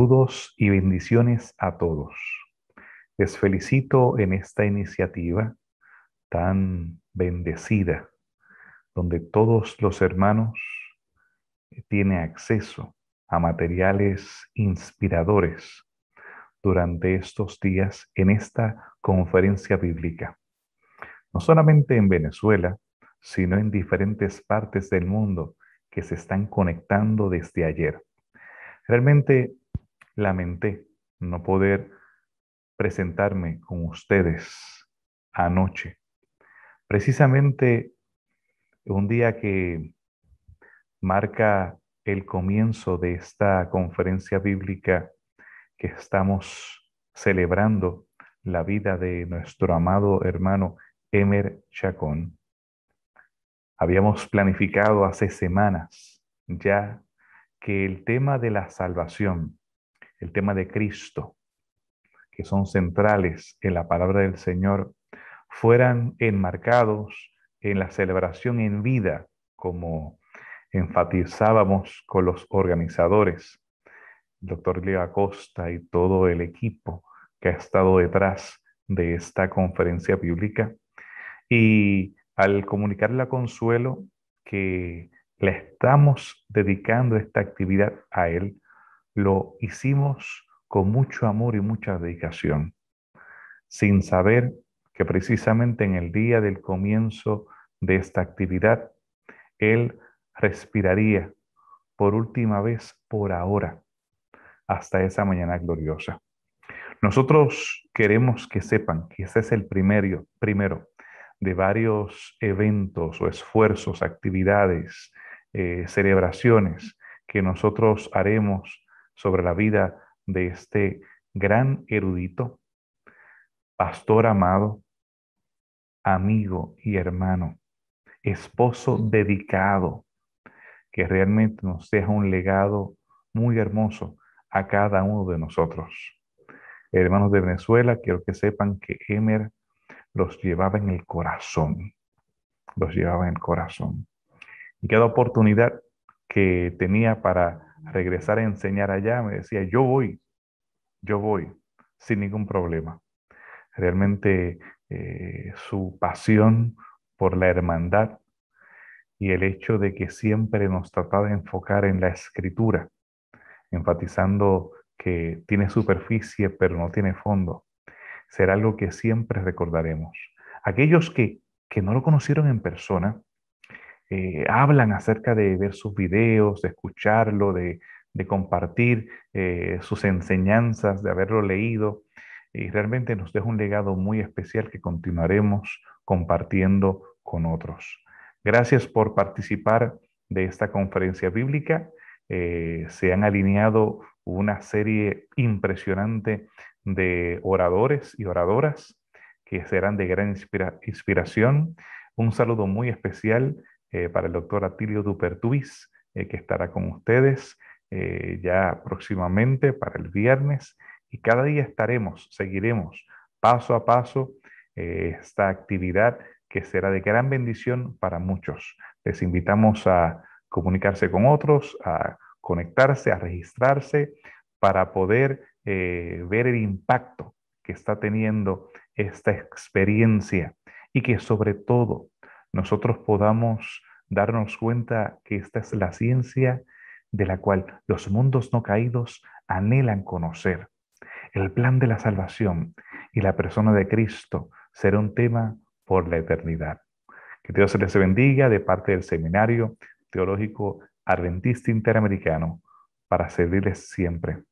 Saludos y bendiciones a todos. Les felicito en esta iniciativa tan bendecida, donde todos los hermanos tienen acceso a materiales inspiradores durante estos días en esta conferencia bíblica. No solamente en Venezuela, sino en diferentes partes del mundo que se están conectando desde ayer. Realmente lamenté no poder presentarme con ustedes anoche. Precisamente un día que marca el comienzo de esta conferencia bíblica que estamos celebrando la vida de nuestro amado hermano Emer Chacón. Habíamos planificado hace semanas ya que el tema de la salvación, el tema de Cristo, que son centrales en la palabra del Señor, fueran enmarcados en la celebración en vida, como enfatizábamos con los organizadores, el doctor Leo Acosta y todo el equipo que ha estado detrás de esta conferencia bíblica. Y al comunicarle a Consuelo que le estamos dedicando esta actividad a él, lo hicimos con mucho amor y mucha dedicación, sin saber que precisamente en el día del comienzo de esta actividad, él respiraría por última vez por ahora, hasta esa mañana gloriosa. Nosotros queremos que sepan que ese es el primero de varios eventos o esfuerzos, actividades, celebraciones que nosotros haremos sobre la vida de este gran erudito, pastor amado, amigo y hermano, esposo dedicado, que realmente nos deja un legado muy hermoso a cada uno de nosotros. Hermanos de Venezuela, quiero que sepan que Emer los llevaba en el corazón, los llevaba en el corazón. Y cada oportunidad que tenía para regresar a enseñar allá, me decía, yo voy, sin ningún problema. Realmente su pasión por la hermandad y el hecho de que siempre nos trataba de enfocar en la escritura, enfatizando que tiene superficie pero no tiene fondo, será algo que siempre recordaremos. Aquellos que no lo conocieron en persona, hablan acerca de ver sus videos, de escucharlo, de compartir sus enseñanzas, de haberlo leído, y realmente nos deja un legado muy especial que continuaremos compartiendo con otros. Gracias por participar de esta conferencia bíblica. Se han alineado una serie impresionante de oradores y oradoras que serán de gran inspiración. Un saludo muy especial para el doctor Atilio Dupertuis, que estará con ustedes ya próximamente para el viernes. Y cada día seguiremos paso a paso esta actividad que será de gran bendición para muchos. Les invitamos a comunicarse con otros, a conectarse, a registrarse para poder ver el impacto que está teniendo esta experiencia y que sobre todo nosotros podamos darnos cuenta que esta es la ciencia de la cual los mundos no caídos anhelan conocer. El plan de la salvación y la persona de Cristo será un tema por la eternidad. Que Dios les bendiga de parte del Seminario Teológico Adventista Interamericano para servirles siempre.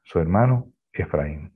Su hermano Efraín.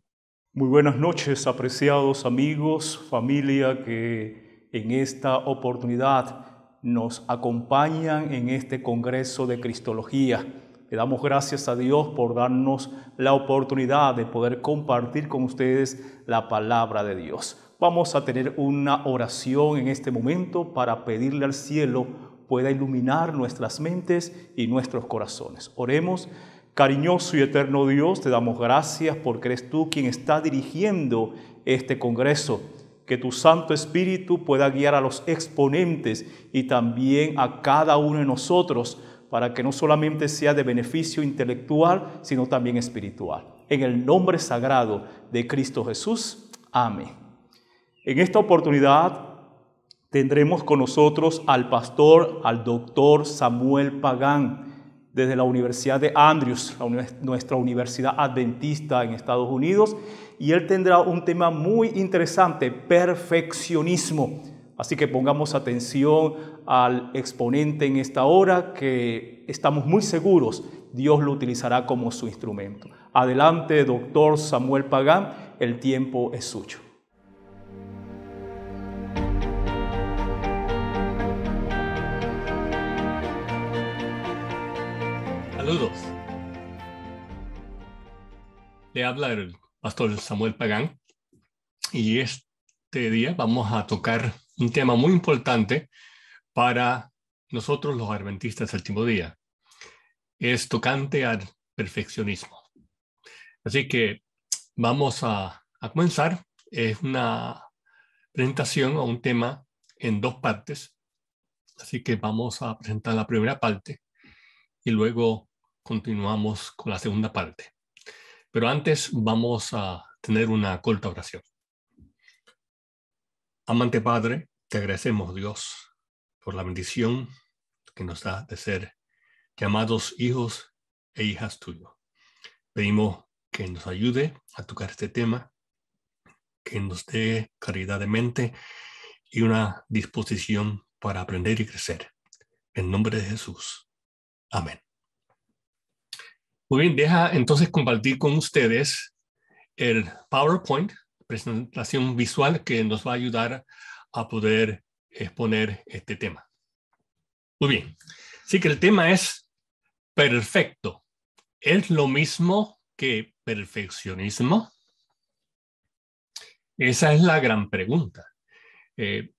Muy buenas noches, apreciados amigos, familia que en esta oportunidad nos acompañan en este Congreso de Cristología. Le damos gracias a Dios por darnos la oportunidad de poder compartir con ustedes la palabra de Dios. Vamos a tener una oración en este momento para pedirle al cielo pueda iluminar nuestras mentes y nuestros corazones. Oremos. Cariñoso y eterno Dios, te damos gracias porque eres tú quien está dirigiendo este congreso. Que tu Santo Espíritu pueda guiar a los exponentes y también a cada uno de nosotros, para que no solamente sea de beneficio intelectual, sino también espiritual. En el nombre sagrado de Cristo Jesús. Amén. En esta oportunidad tendremos con nosotros al doctor Samuel Pagán, desde la Universidad de Andrews, nuestra universidad adventista en Estados Unidos, y él tendrá un tema muy interesante, perfeccionismo. Así que pongamos atención al exponente en esta hora, que estamos muy seguros Dios lo utilizará como su instrumento. Adelante, doctor Samuel Pagán, el tiempo es suyo. Saludos. Le habla el pastor Samuel Pagán y este día vamos a tocar un tema muy importante para nosotros los adventistas del séptimo día. Es tocante al perfeccionismo. Así que vamos a comenzar. Es una presentación a un tema en dos partes. Así que vamos a presentar la primera parte y luego continuamos con la segunda parte. Pero antes vamos a tener una corta oración. Amante Padre, te agradecemos, Dios, por la bendición que nos da de ser llamados hijos e hijas tuyos. Pedimos que nos ayude a tocar este tema, que nos dé claridad de mente y una disposición para aprender y crecer. En nombre de Jesús. Amén. Muy bien, deja entonces compartir con ustedes el PowerPoint, presentación visual que nos va a ayudar a poder exponer este tema. Muy bien, así que el tema es perfecto. ¿Es lo mismo que perfeccionismo? Esa es la gran pregunta.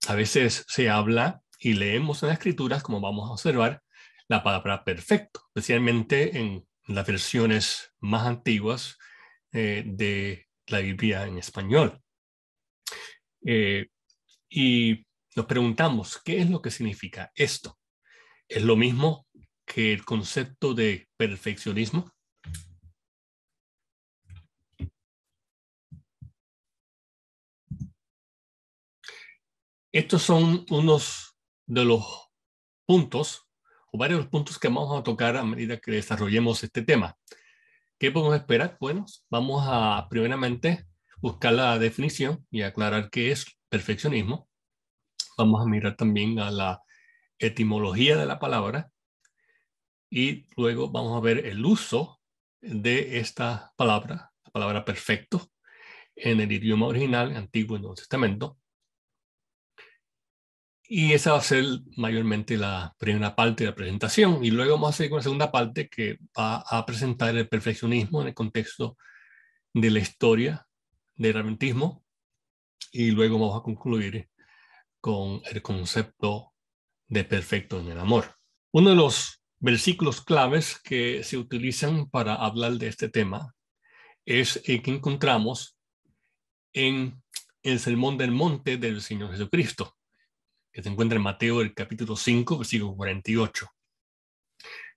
A veces se habla y leemos en las escrituras, como vamos a observar, la palabra perfecto, especialmente en las versiones más antiguas de la Biblia en español. Y nos preguntamos, ¿qué es lo que significa esto? ¿Es lo mismo que el concepto de perfeccionismo? Estos son unos de los puntos, o varios de los puntos que vamos a tocar a medida que desarrollemos este tema. ¿Qué podemos esperar? Bueno, vamos a primeramente buscar la definición y aclarar qué es perfeccionismo. Vamos a mirar también a la etimología de la palabra y luego vamos a ver el uso de esta palabra, la palabra perfecto, en el idioma original, Antiguo y Nuevo Testamento. Y esa va a ser mayormente la primera parte de la presentación. Y luego vamos a seguir con la segunda parte que va a presentar el perfeccionismo en el contexto de la historia del adventismo. Y luego vamos a concluir con el concepto de perfecto en el amor. Uno de los versículos claves que se utilizan para hablar de este tema es el que encontramos en el Sermón del Monte del Señor Jesucristo, que se encuentra en Mateo, el capítulo 5, versículo 48,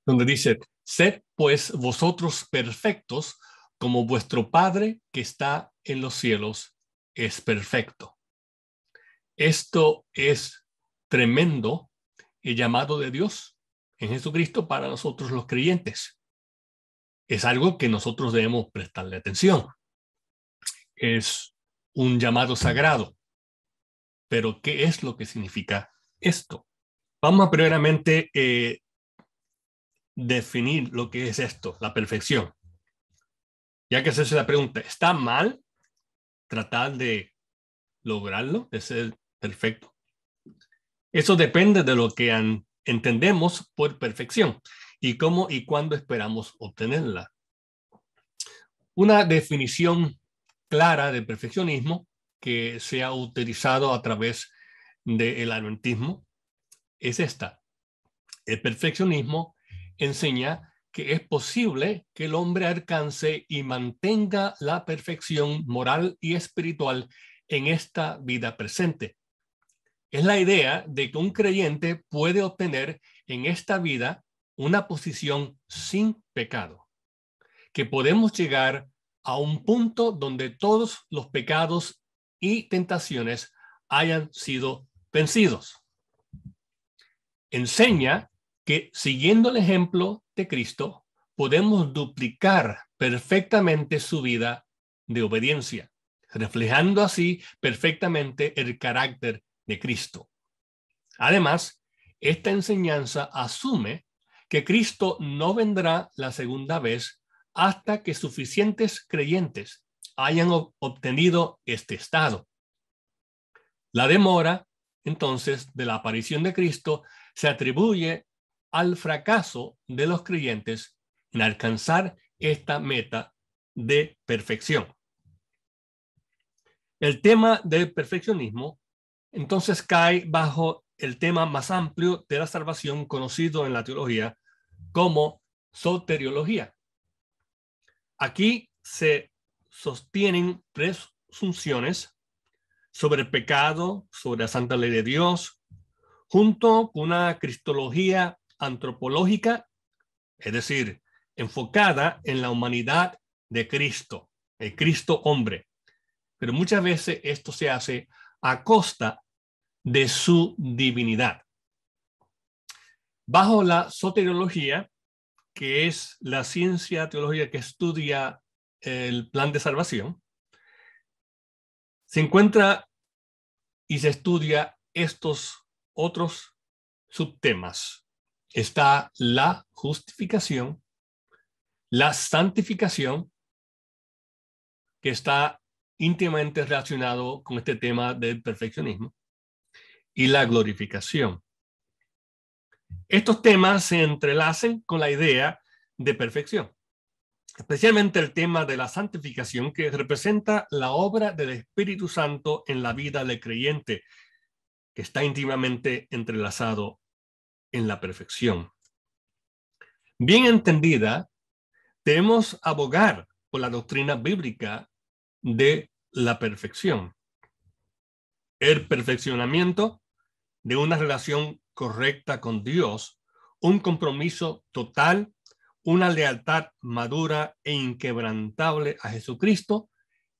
donde dice, sed pues vosotros perfectos como vuestro Padre que está en los cielos es perfecto. Esto es tremendo, el llamado de Dios en Jesucristo para nosotros los creyentes. Es algo que nosotros debemos prestarle atención. Es un llamado sagrado. Pero, ¿qué es lo que significa esto? Vamos a primeramente definir lo que es esto, la perfección. Ya que hacerse la pregunta, ¿está mal tratar de lograrlo, de ser perfecto? Eso depende de lo que entendemos por perfección y cómo y cuándo esperamos obtenerla. Una definición clara de perfeccionismo que se ha utilizado a través del adventismo es esta. El perfeccionismo enseña que es posible que el hombre alcance y mantenga la perfección moral y espiritual en esta vida presente. Es la idea de que un creyente puede obtener en esta vida una posición sin pecado, que podemos llegar a un punto donde todos los pecados y tentaciones hayan sido vencidos. Enseña que siguiendo el ejemplo de Cristo, podemos duplicar perfectamente su vida de obediencia, reflejando así perfectamente el carácter de Cristo. Además, esta enseñanza asume que Cristo no vendrá la segunda vez hasta que suficientes creyentes hayan obtenido este estado. La demora, entonces, de la aparición de Cristo se atribuye al fracaso de los creyentes en alcanzar esta meta de perfección. El tema del perfeccionismo, entonces, cae bajo el tema más amplio de la salvación conocido en la teología como soteriología. Aquí se sostienen presunciones sobre el pecado, sobre la santa ley de Dios, junto con una cristología antropológica, es decir, enfocada en la humanidad de Cristo, el Cristo hombre. Pero muchas veces esto se hace a costa de su divinidad. Bajo la soteriología, que es la ciencia teológica que estudia el plan de salvación, se encuentra y se estudia estos otros subtemas. Está la justificación, la santificación, que está íntimamente relacionado con este tema del perfeccionismo, y la glorificación. Estos temas se entrelazan con la idea de perfección, especialmente el tema de la santificación, que representa la obra del Espíritu Santo en la vida del creyente, que está íntimamente entrelazado en la perfección. Bien entendida, debemos abogar por la doctrina bíblica de la perfección. El perfeccionamiento de una relación correcta con Dios, un compromiso total, una lealtad madura e inquebrantable a Jesucristo,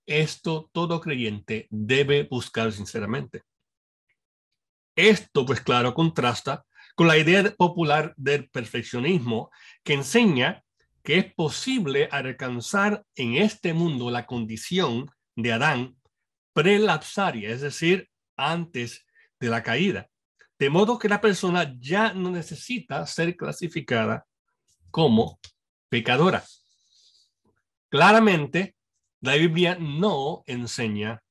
esto todo creyente debe buscar sinceramente. Esto, pues claro, contrasta con la idea popular del perfeccionismo, que enseña que es posible alcanzar en este mundo la condición de Adán prelapsaria, es decir, antes de la caída, de modo que la persona ya no necesita ser clasificada como pecadora. Claramente, la Biblia no enseña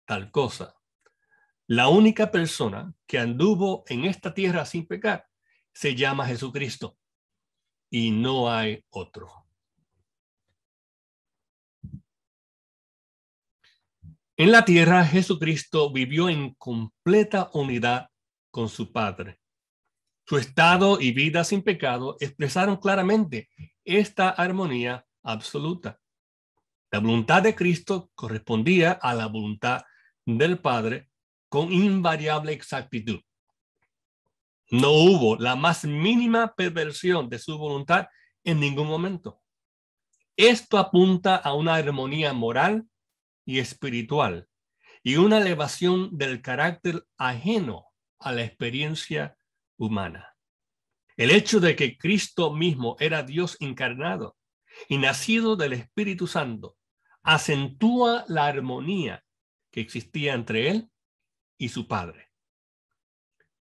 tal cosa. La única persona que anduvo en esta tierra sin pecar se llama Jesucristo y no hay otro. En la tierra, Jesucristo vivió en completa unidad con su Padre. Su estado y vida sin pecado expresaron claramente esta armonía absoluta. La voluntad de Cristo correspondía a la voluntad del Padre con invariable exactitud. No hubo la más mínima perversión de su voluntad en ningún momento. Esto apunta a una armonía moral y espiritual y una elevación del carácter ajeno a la experiencia humana. El hecho de que Cristo mismo era Dios encarnado y nacido del Espíritu Santo acentúa la armonía que existía entre él y su Padre.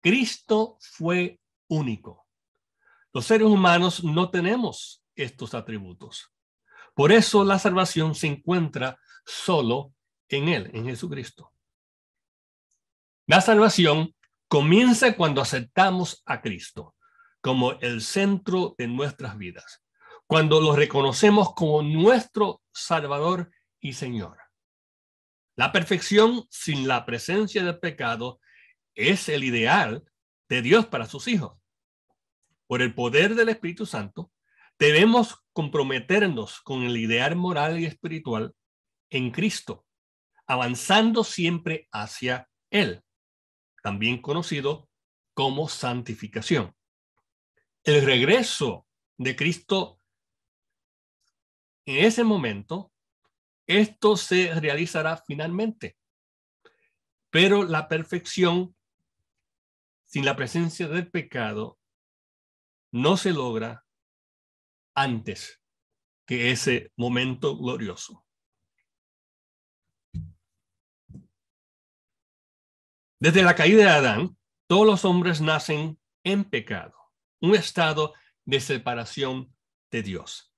Cristo fue único. Los seres humanos no tenemos estos atributos. Por eso la salvación se encuentra solo en él, en Jesucristo. La salvación comienza cuando aceptamos a Cristo como el centro de nuestras vidas, cuando lo reconocemos como nuestro Salvador y Señor. La perfección sin la presencia del pecado es el ideal de Dios para sus hijos. Por el poder del Espíritu Santo, debemos comprometernos con el ideal moral y espiritual en Cristo, avanzando siempre hacia Él, también conocido como santificación. el regreso de Cristo en ese momento, esto se realizará finalmente. Pero la perfección sin la presencia del pecado no se logra antes que ese momento glorioso. Desde la caída de Adán, todos los hombres nacen en pecado, un estado de separación de Dios.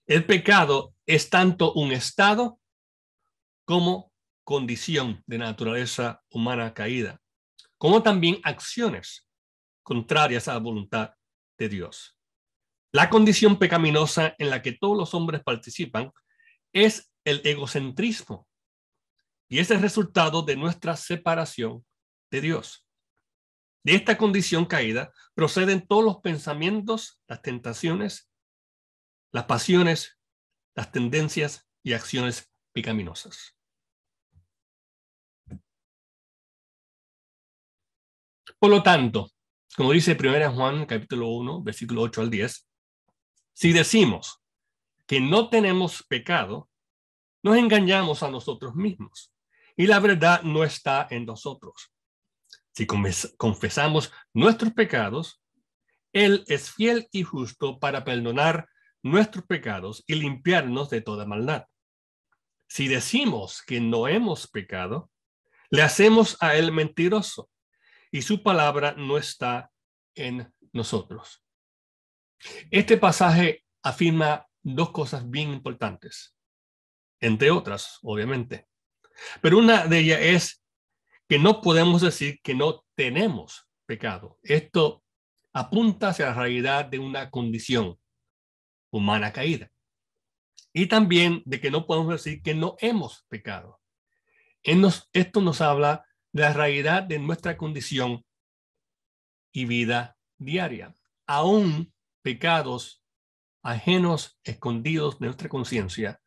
El pecado es tanto un estado como condición de naturaleza humana caída, como también acciones contrarias a la voluntad de Dios. La condición pecaminosa en la que todos los hombres participan es el egocentrismo, y es el resultado de nuestra separación de Dios. De esta condición caída proceden todos los pensamientos, las tentaciones, las pasiones, las tendencias y acciones pecaminosas. Por lo tanto, como dice 1 Juan capítulo 1, versículo 8 al 10, si decimos que no tenemos pecado, nos engañamos a nosotros mismos y la verdad no está en nosotros. Si confesamos nuestros pecados, Él es fiel y justo para perdonar nuestros pecados y limpiarnos de toda maldad. Si decimos que no hemos pecado, le hacemos a Él mentiroso y su palabra no está en nosotros. Este pasaje afirma dos cosas bien importantes, entre otras, obviamente. Pero una de ellas es que no podemos decir que no tenemos pecado. Esto apunta hacia la realidad de una condición humana caída. Y también de que no podemos decir que no hemos pecado. Esto nos habla de la realidad de nuestra condición y vida diaria. Aún pecados ajenos, escondidos de nuestra conciencia,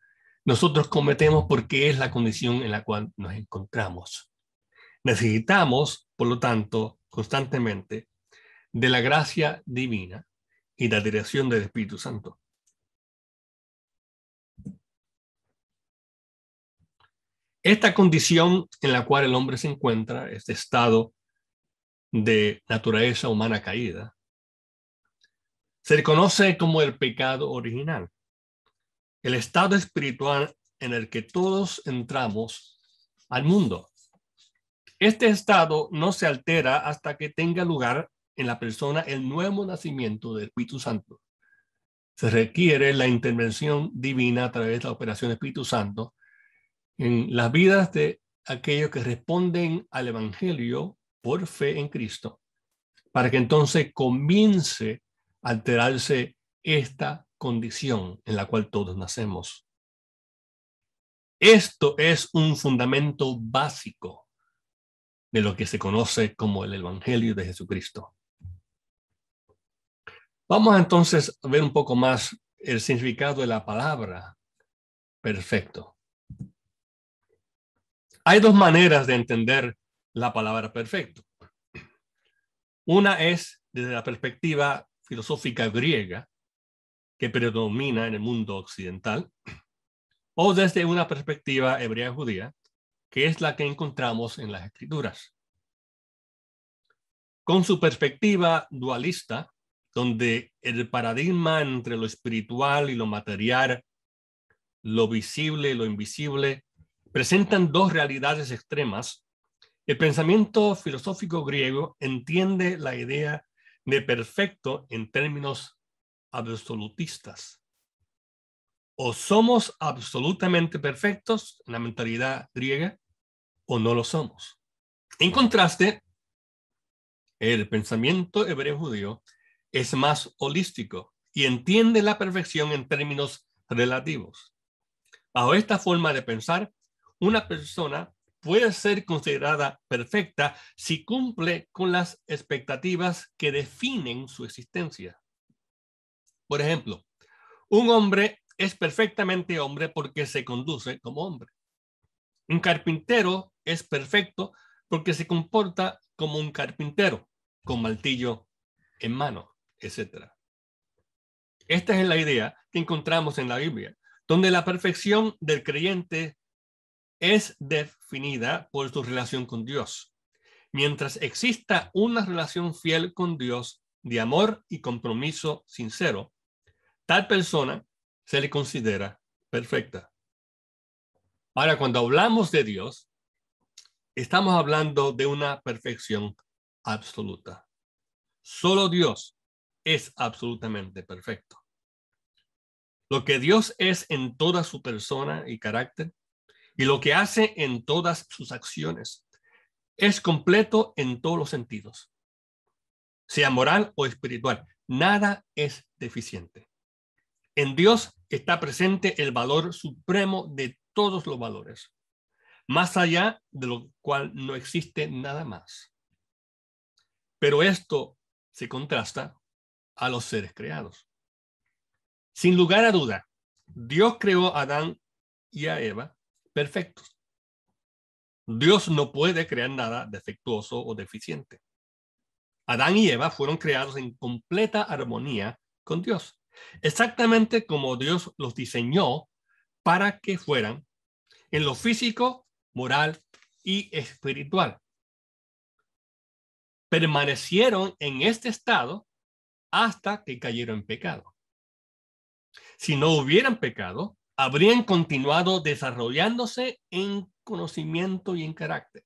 nosotros cometemos porque es la condición en la cual nos encontramos. Necesitamos, por lo tanto, constantemente de la gracia divina y la dirección del Espíritu Santo. Esta condición en la cual el hombre se encuentra, este estado de naturaleza humana caída, se conoce como el pecado original, el estado espiritual en el que todos entramos al mundo. Este estado no se altera hasta que tenga lugar en la persona el nuevo nacimiento del Espíritu Santo. Se requiere la intervención divina a través de la operación del Espíritu Santo en las vidas de aquellos que responden al Evangelio por fe en Cristo, para que entonces comience a alterarse esta condición en la cual todos nacemos. Esto es un fundamento básico de lo que se conoce como el Evangelio de Jesucristo. Vamos entonces a ver un poco más el significado de la palabra perfecto. Hay dos maneras de entender la palabra perfecto. Una es desde la perspectiva filosófica griega, que predomina en el mundo occidental, o desde una perspectiva hebrea judía, que es la que encontramos en las Escrituras. Con su perspectiva dualista, donde el paradigma entre lo espiritual y lo material, lo visible y lo invisible, presentan dos realidades extremas, el pensamiento filosófico griego entiende la idea de perfecto en términos absolutistas. O somos absolutamente perfectos en la mentalidad griega, o no lo somos. En contraste, el pensamiento hebreo judío es más holístico y entiende la perfección en términos relativos. Bajo esta forma de pensar, una persona puede ser considerada perfecta si cumple con las expectativas que definen su existencia. Por ejemplo, un hombre es perfectamente hombre porque se conduce como hombre. Un carpintero es perfecto porque se comporta como un carpintero, con martillo en mano, etc. Esta es la idea que encontramos en la Biblia, donde la perfección del creyente es definida por su relación con Dios. Mientras exista una relación fiel con Dios de amor y compromiso sincero, tal persona se le considera perfecta. Ahora, cuando hablamos de Dios, estamos hablando de una perfección absoluta. Solo Dios es absolutamente perfecto. Lo que Dios es en toda su persona y carácter y lo que hace en todas sus acciones es completo en todos los sentidos, sea moral o espiritual. Nada es deficiente. En Dios está presente el valor supremo de todos los valores, más allá de lo cual no existe nada más. Pero esto se contrasta a los seres creados. Sin lugar a duda, Dios creó a Adán y a Eva perfectos. Dios no puede crear nada defectuoso o deficiente. Adán y Eva fueron creados en completa armonía con Dios, exactamente como Dios los diseñó para que fueran en lo físico, moral y espiritual. Permanecieron en este estado hasta que cayeron en pecado. Si no hubieran pecado, habrían continuado desarrollándose en conocimiento y en carácter,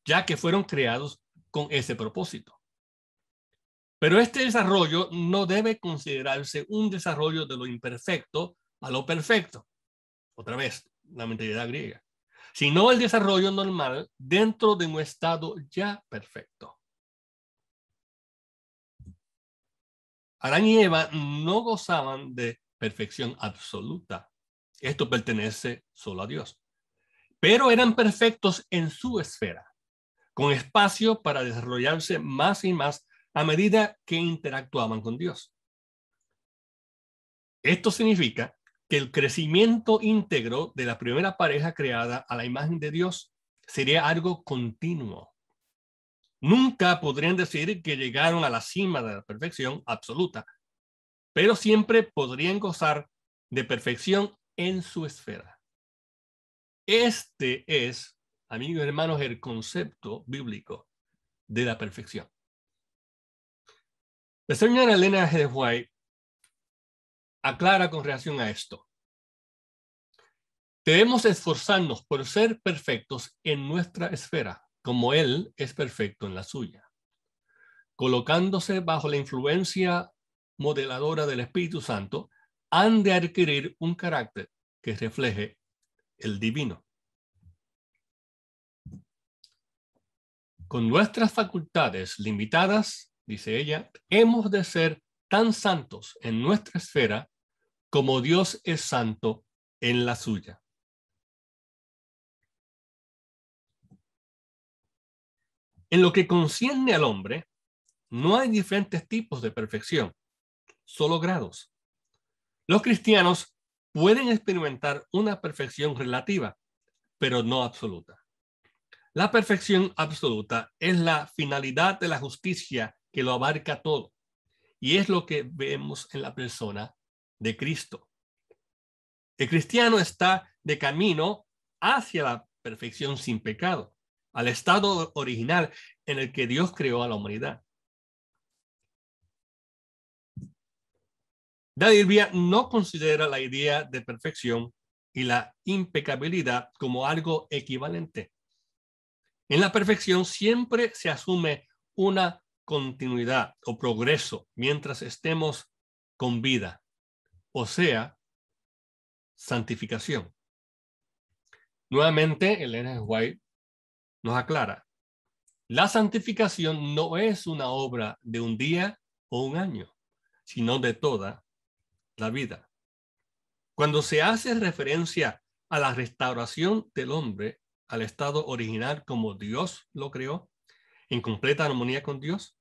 ya que fueron creados con ese propósito. Pero este desarrollo no debe considerarse un desarrollo de lo imperfecto a lo perfecto. Otra vez, la mentalidad griega. Sino el desarrollo normal dentro de un estado ya perfecto. Adán y Eva no gozaban de perfección absoluta. Esto pertenece solo a Dios. Pero eran perfectos en su esfera, con espacio para desarrollarse más y más a medida que interactuaban con Dios. Esto significa que el crecimiento íntegro de la primera pareja creada a la imagen de Dios sería algo continuo. Nunca podrían decir que llegaron a la cima de la perfección absoluta, pero siempre podrían gozar de perfección en su esfera. Este es, amigos y hermanos, el concepto bíblico de la perfección. La señora Elena G. White aclara con relación a esto. Debemos esforzarnos por ser perfectos en nuestra esfera, como Él es perfecto en la suya, colocándose bajo la influencia modeladora del Espíritu Santo, han de adquirir un carácter que refleje el divino. Con nuestras facultades limitadas, dice ella, hemos de ser tan santos en nuestra esfera como Dios es santo en la suya. En lo que concierne al hombre, no hay diferentes tipos de perfección, solo grados. Los cristianos pueden experimentar una perfección relativa, pero no absoluta. La perfección absoluta es la finalidad de la justicia que lo abarca todo, y es lo que vemos en la persona de Cristo. El cristiano está de camino hacia la perfección sin pecado, al estado original en el que Dios creó a la humanidad. La Biblia no considera la idea de perfección y la impecabilidad como algo equivalente. En la perfección siempre se asume una continuidad o progreso mientras estemos con vida, o sea, santificación. Nuevamente, Elena White nos aclara, la santificación no es una obra de un día o un año, sino de toda la vida. Cuando se hace referencia a la restauración del hombre al estado original como Dios lo creó, en completa armonía con Dios,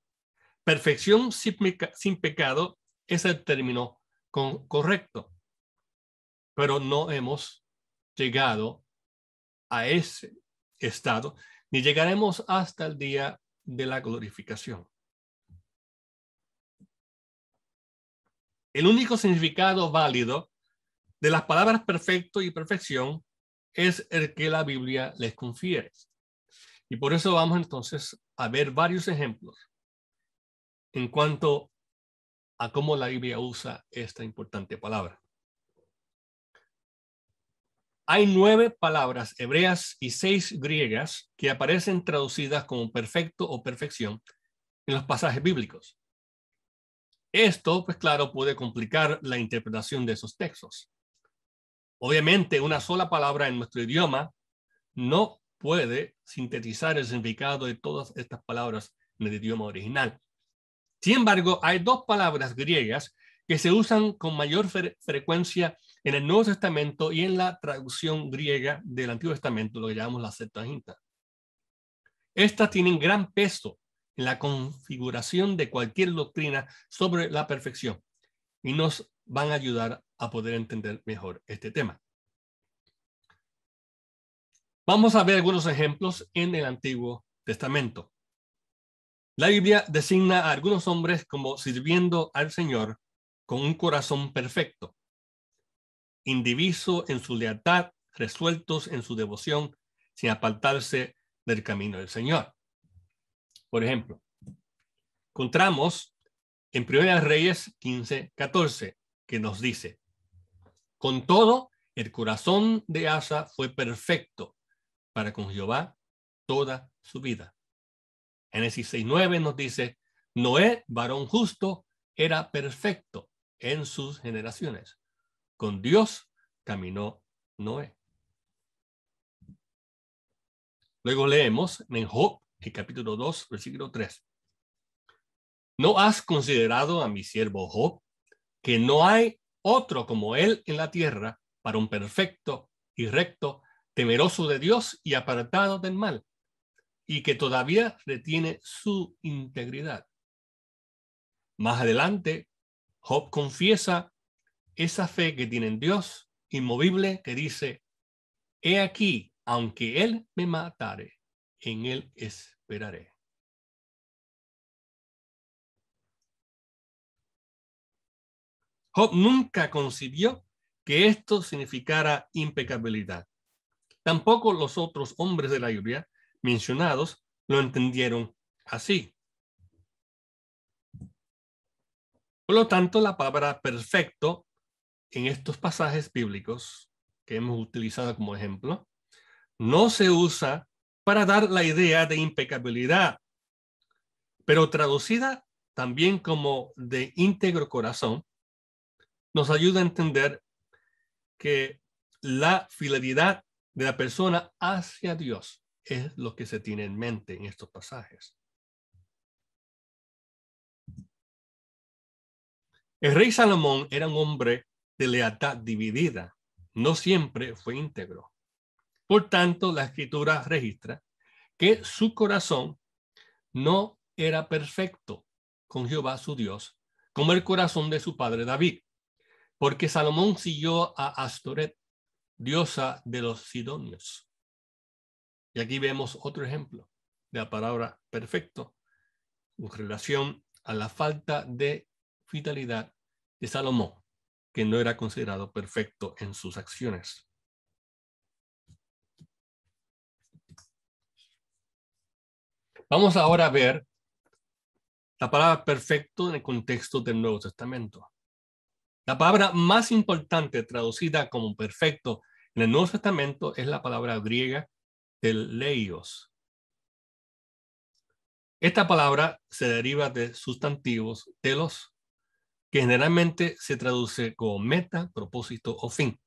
perfección sin pecado es el término correcto, pero no hemos llegado a ese estado, ni llegaremos hasta el día de la glorificación. El único significado válido de las palabras perfecto y perfección es el que la Biblia les confiere. Y por eso vamos entonces a ver varios ejemplos en cuanto a cómo la Biblia usa esta importante palabra. Hay 9 palabras hebreas y 6 griegas que aparecen traducidas como perfecto o perfección en los pasajes bíblicos. Esto, pues claro, puede complicar la interpretación de esos textos. Obviamente, una sola palabra en nuestro idioma no puede sintetizar el significado de todas estas palabras en el idioma original. Sin embargo, hay 2 palabras griegas que se usan con mayor frecuencia en el Nuevo Testamento y en la traducción griega del Antiguo Testamento, lo que llamamos la Septuaginta. Estas tienen gran peso en la configuración de cualquier doctrina sobre la perfección y nos van a ayudar a poder entender mejor este tema. Vamos a ver algunos ejemplos en el Antiguo Testamento. La Biblia designa a algunos hombres como sirviendo al Señor con un corazón perfecto, indiviso en su lealtad, resueltos en su devoción, sin apartarse del camino del Señor. Por ejemplo, encontramos en 1 Reyes 15:14, que nos dice: con todo, el corazón de Asa fue perfecto para con Jehová toda su vida. Génesis 6:9 nos dice: Noé, varón justo, era perfecto en sus generaciones. Con Dios caminó Noé. Luego leemos en Job, el capítulo 2, versículo 3. ¿No has considerado a mi siervo Job, que no hay otro como él en la tierra, para un perfecto y recto, temeroso de Dios y apartado del mal, y que todavía retiene su integridad? Más adelante, Job confiesa esa fe que tiene en Dios inmovible, que dice: he aquí, aunque él me matare, en él esperaré. Job nunca concibió que esto significara impecabilidad. Tampoco los otros hombres de la Biblia mencionados lo entendieron así. Por lo tanto, la palabra perfecto en estos pasajes bíblicos que hemos utilizado como ejemplo no se usa para dar la idea de impecabilidad, pero traducida también como de íntegro corazón, nos ayuda a entender que la fidelidad de la persona hacia Dios es lo que se tiene en mente en estos pasajes. El rey Salomón era un hombre de lealtad dividida, no siempre fue íntegro. Por tanto, la Escritura registra que su corazón no era perfecto con Jehová su Dios, como el corazón de su padre David, porque Salomón siguió a Astoret, diosa de los sidonios. Y aquí vemos otro ejemplo de la palabra perfecto en relación a la falta de fidelidad de Salomón, que no era considerado perfecto en sus acciones. Vamos ahora a ver la palabra perfecto en el contexto del Nuevo Testamento. La palabra más importante traducida como perfecto en el Nuevo Testamento es la palabra griega teleios. Esta palabra se deriva de sustantivos telos, que generalmente se traduce como meta, propósito o fin.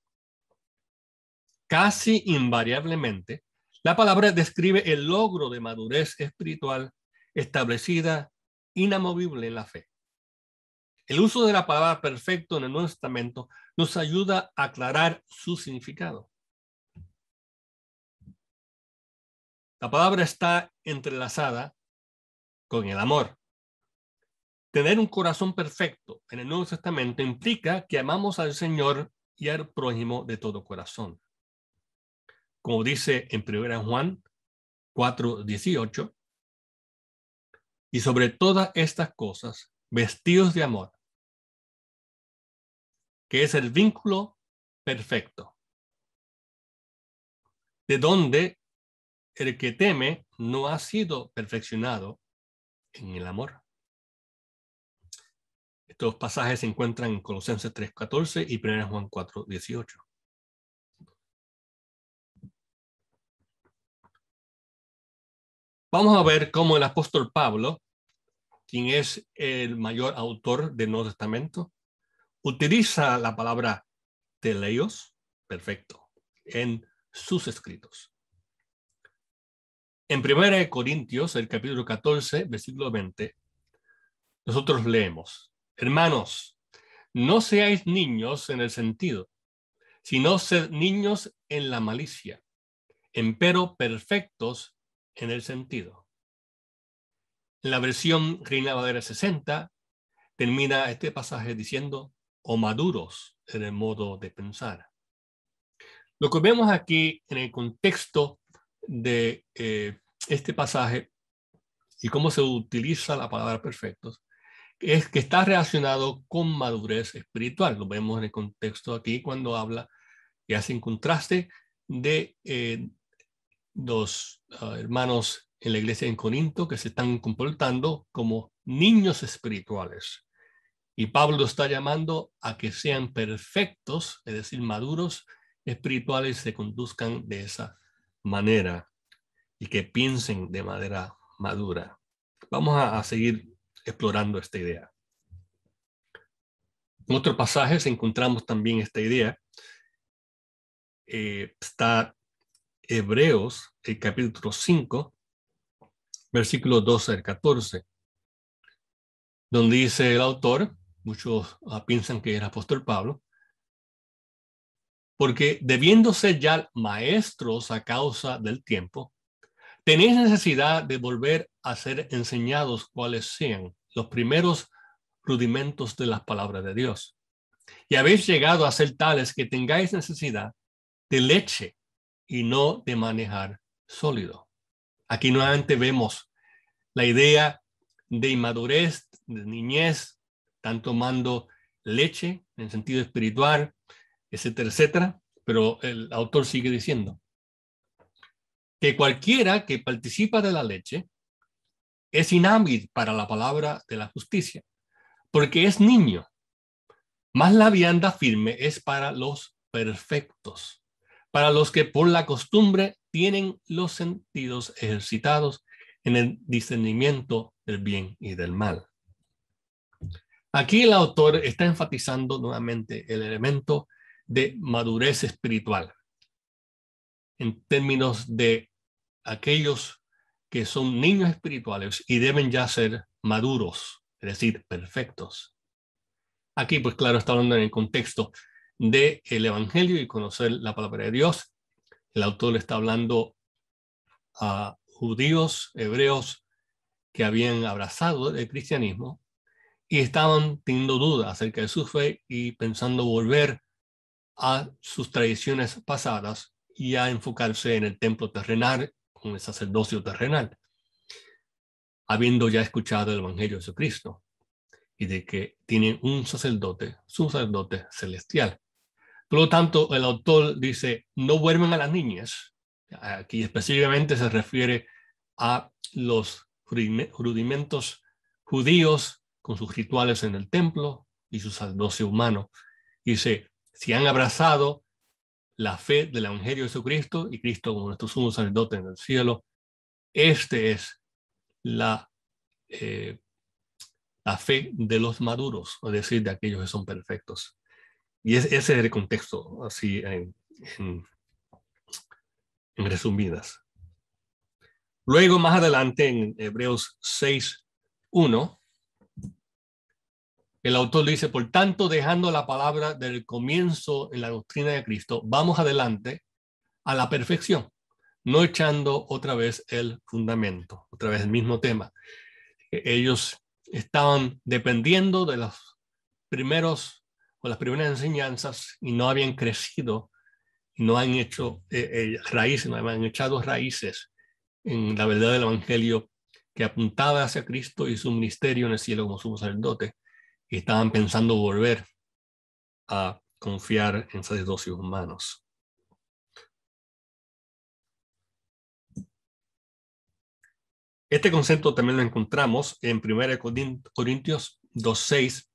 Casi invariablemente, la palabra describe el logro de madurez espiritual establecida, inamovible en la fe. El uso de la palabra perfecto en el Nuevo Testamento nos ayuda a aclarar su significado. La palabra está entrelazada con el amor. Tener un corazón perfecto en el Nuevo Testamento implica que amamos al Señor y al prójimo de todo corazón. Como dice en 1 Juan 4:18, y sobre todas estas cosas, vestidos de amor, que es el vínculo perfecto, de donde el que teme no ha sido perfeccionado en el amor. Estos pasajes se encuentran en Colosenses 3:14 y 1 Juan 4:18. Vamos a ver cómo el apóstol Pablo, quien es el mayor autor del Nuevo Testamento, utiliza la palabra teleios, perfecto, en sus escritos. En 1 Corintios, el capítulo 14, versículo 20, nosotros leemos: hermanos, no seáis niños en el sentido, sino sed niños en la malicia, empero perfectos en el sentido. En la versión Reina Valera 60 termina este pasaje diciendo: o maduros en el modo de pensar. Lo que vemos aquí en el contexto de este pasaje y cómo se utiliza la palabra perfectos es que está relacionado con madurez espiritual. Lo vemos en el contexto aquí cuando habla y hace un contraste de dos hermanos en la iglesia en Corinto que se están comportando como niños espirituales. Y Pablo está llamando a que sean perfectos, es decir, maduros espirituales, se conduzcan de esa manera y que piensen de manera madura. Vamos a seguir explorando esta idea. En otros pasajes encontramos también esta idea. Está Hebreos, el capítulo 5, versículos 12 al 14, donde dice el autor, muchos piensan que era apóstol Pablo, porque debiéndose ya maestros a causa del tiempo, tenéis necesidad de volver a ser enseñados cuáles sean los primeros rudimentos de las palabras de Dios. Y habéis llegado a ser tales que tengáis necesidad de leche y no de manejar sólido. Aquí nuevamente vemos la idea de inmadurez, de niñez, están tomando leche en sentido espiritual, etcétera, etcétera. Pero el autor sigue diciendo que cualquiera que participa de la leche es inhábil para la palabra de la justicia, porque es niño. Más la vianda firme es para los perfectos, para los que por la costumbre tienen los sentidos ejercitados en el discernimiento del bien y del mal. Aquí el autor está enfatizando nuevamente el elemento de madurez espiritual en términos de aquellos que son niños espirituales y deben ya ser maduros, es decir, perfectos. Aquí, pues claro, está hablando en el contexto del Evangelio y conocer la palabra de Dios. El autor le está hablando a judíos, hebreos, que habían abrazado el cristianismo y estaban teniendo dudas acerca de su fe y pensando volver a sus tradiciones pasadas y a enfocarse en el templo terrenal, con el sacerdocio terrenal, habiendo ya escuchado el Evangelio de Jesucristo y de que tienen un sacerdote, su sacerdote celestial. Por lo tanto, el autor dice, no vuelvan a las niñas. Aquí específicamente se refiere a los rudimentos judíos con sus rituales en el templo y su sacerdocio humano. Dice, si han abrazado la fe del Evangelio de Jesucristo y Cristo como nuestro sumo sacerdote en el cielo, este es la fe de los maduros, es decir, de aquellos que son perfectos. Y ese es el contexto, así en resumidas. Luego, más adelante, en Hebreos 6:1, el autor dice, por tanto, dejando la palabra del comienzo en la doctrina de Cristo, vamos adelante a la perfección, no echando otra vez el fundamento, otra vez el mismo tema. Ellos estaban dependiendo de los primeros o las primeras enseñanzas y no habían crecido, no han hecho raíces, no han echado raíces en la verdad del Evangelio que apuntaba hacia Cristo y su ministerio en el cielo como sumo sacerdote, y estaban pensando volver a confiar en sacerdocios humanos. Este concepto también lo encontramos en 1 Corintios 2:6,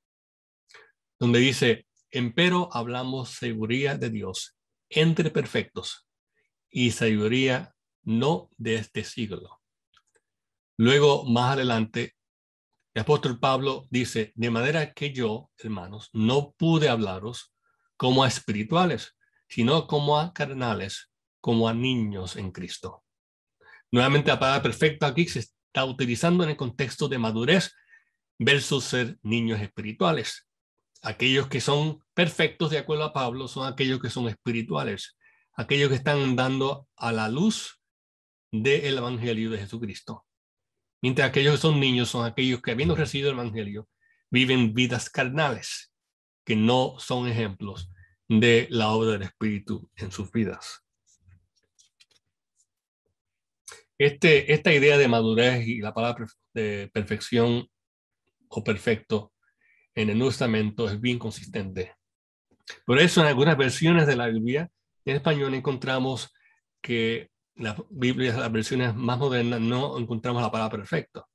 donde dice: empero hablamos sabiduría de Dios entre perfectos y sabiduría no de este siglo. Luego, más adelante, el apóstol Pablo dice: de manera que yo, hermanos, no pude hablaros como a espirituales, sino como a carnales, como a niños en Cristo. Nuevamente, la palabra perfecto aquí se está utilizando en el contexto de madurez versus ser niños espirituales. Aquellos que son perfectos, de acuerdo a Pablo, son aquellos que son espirituales, aquellos que están dando a la luz del Evangelio de Jesucristo. Mientras aquellos que son niños son aquellos que, habiendo recibido el Evangelio, viven vidas carnales, que no son ejemplos de la obra del Espíritu en sus vidas. Esta idea de madurez y la palabra de perfección o perfecto en el Nuevo Testamento es bien consistente. Por eso en algunas versiones de la Biblia en español encontramos que las Biblias, las versiones más modernas, no encontramos la palabra perfecto.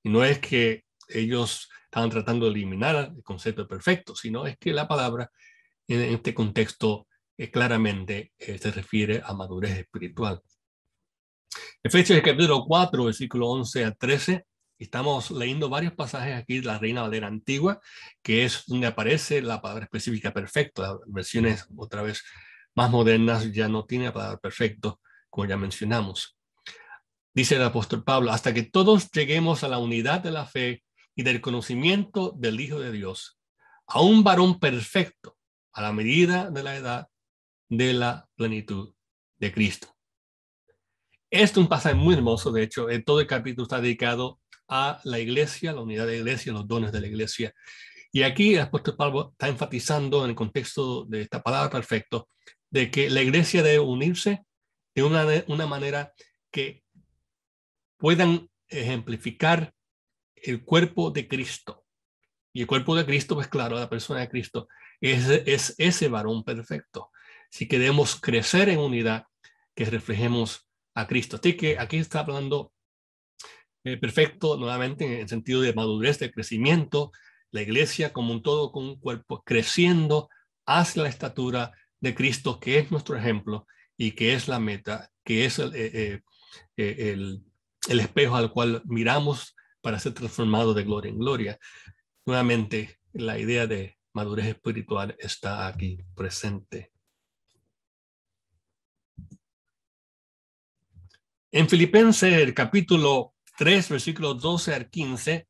Y no es que ellos estaban tratando de eliminar el concepto de perfecto, sino es que la palabra en este contexto claramente se refiere a madurez espiritual. Efesios capítulo 4, versículo 11 a 13. Estamos leyendo varios pasajes aquí de la Reina Valera Antigua, que es donde aparece la palabra específica perfecto. Las versiones, otra vez, más modernas ya no tienen la palabra perfecto, como ya mencionamos. Dice el apóstol Pablo: hasta que todos lleguemos a la unidad de la fe y del conocimiento del Hijo de Dios, a un varón perfecto, a la medida de la edad de la plenitud de Cristo. Este es un pasaje muy hermoso. De hecho, todo el capítulo está dedicado a la iglesia, la unidad de la iglesia, los dones de la iglesia. Y aquí el apóstol Pablo está enfatizando en el contexto de esta palabra perfecto, de que la iglesia debe unirse de una manera que puedan ejemplificar el cuerpo de Cristo. Y el cuerpo de Cristo, pues claro, la persona de Cristo es ese varón perfecto. Si queremos crecer en unidad, que reflejemos a Cristo. Así que aquí está hablando perfecto nuevamente en el sentido de madurez, de crecimiento, la iglesia como un todo, con un cuerpo creciendo hacia la estatura de Cristo, que es nuestro ejemplo y que es la meta, que es el espejo al cual miramos para ser transformados de gloria en gloria. Nuevamente, la idea de madurez espiritual está aquí presente. En Filipenses, el capítulo 3, versículos 12 al 15,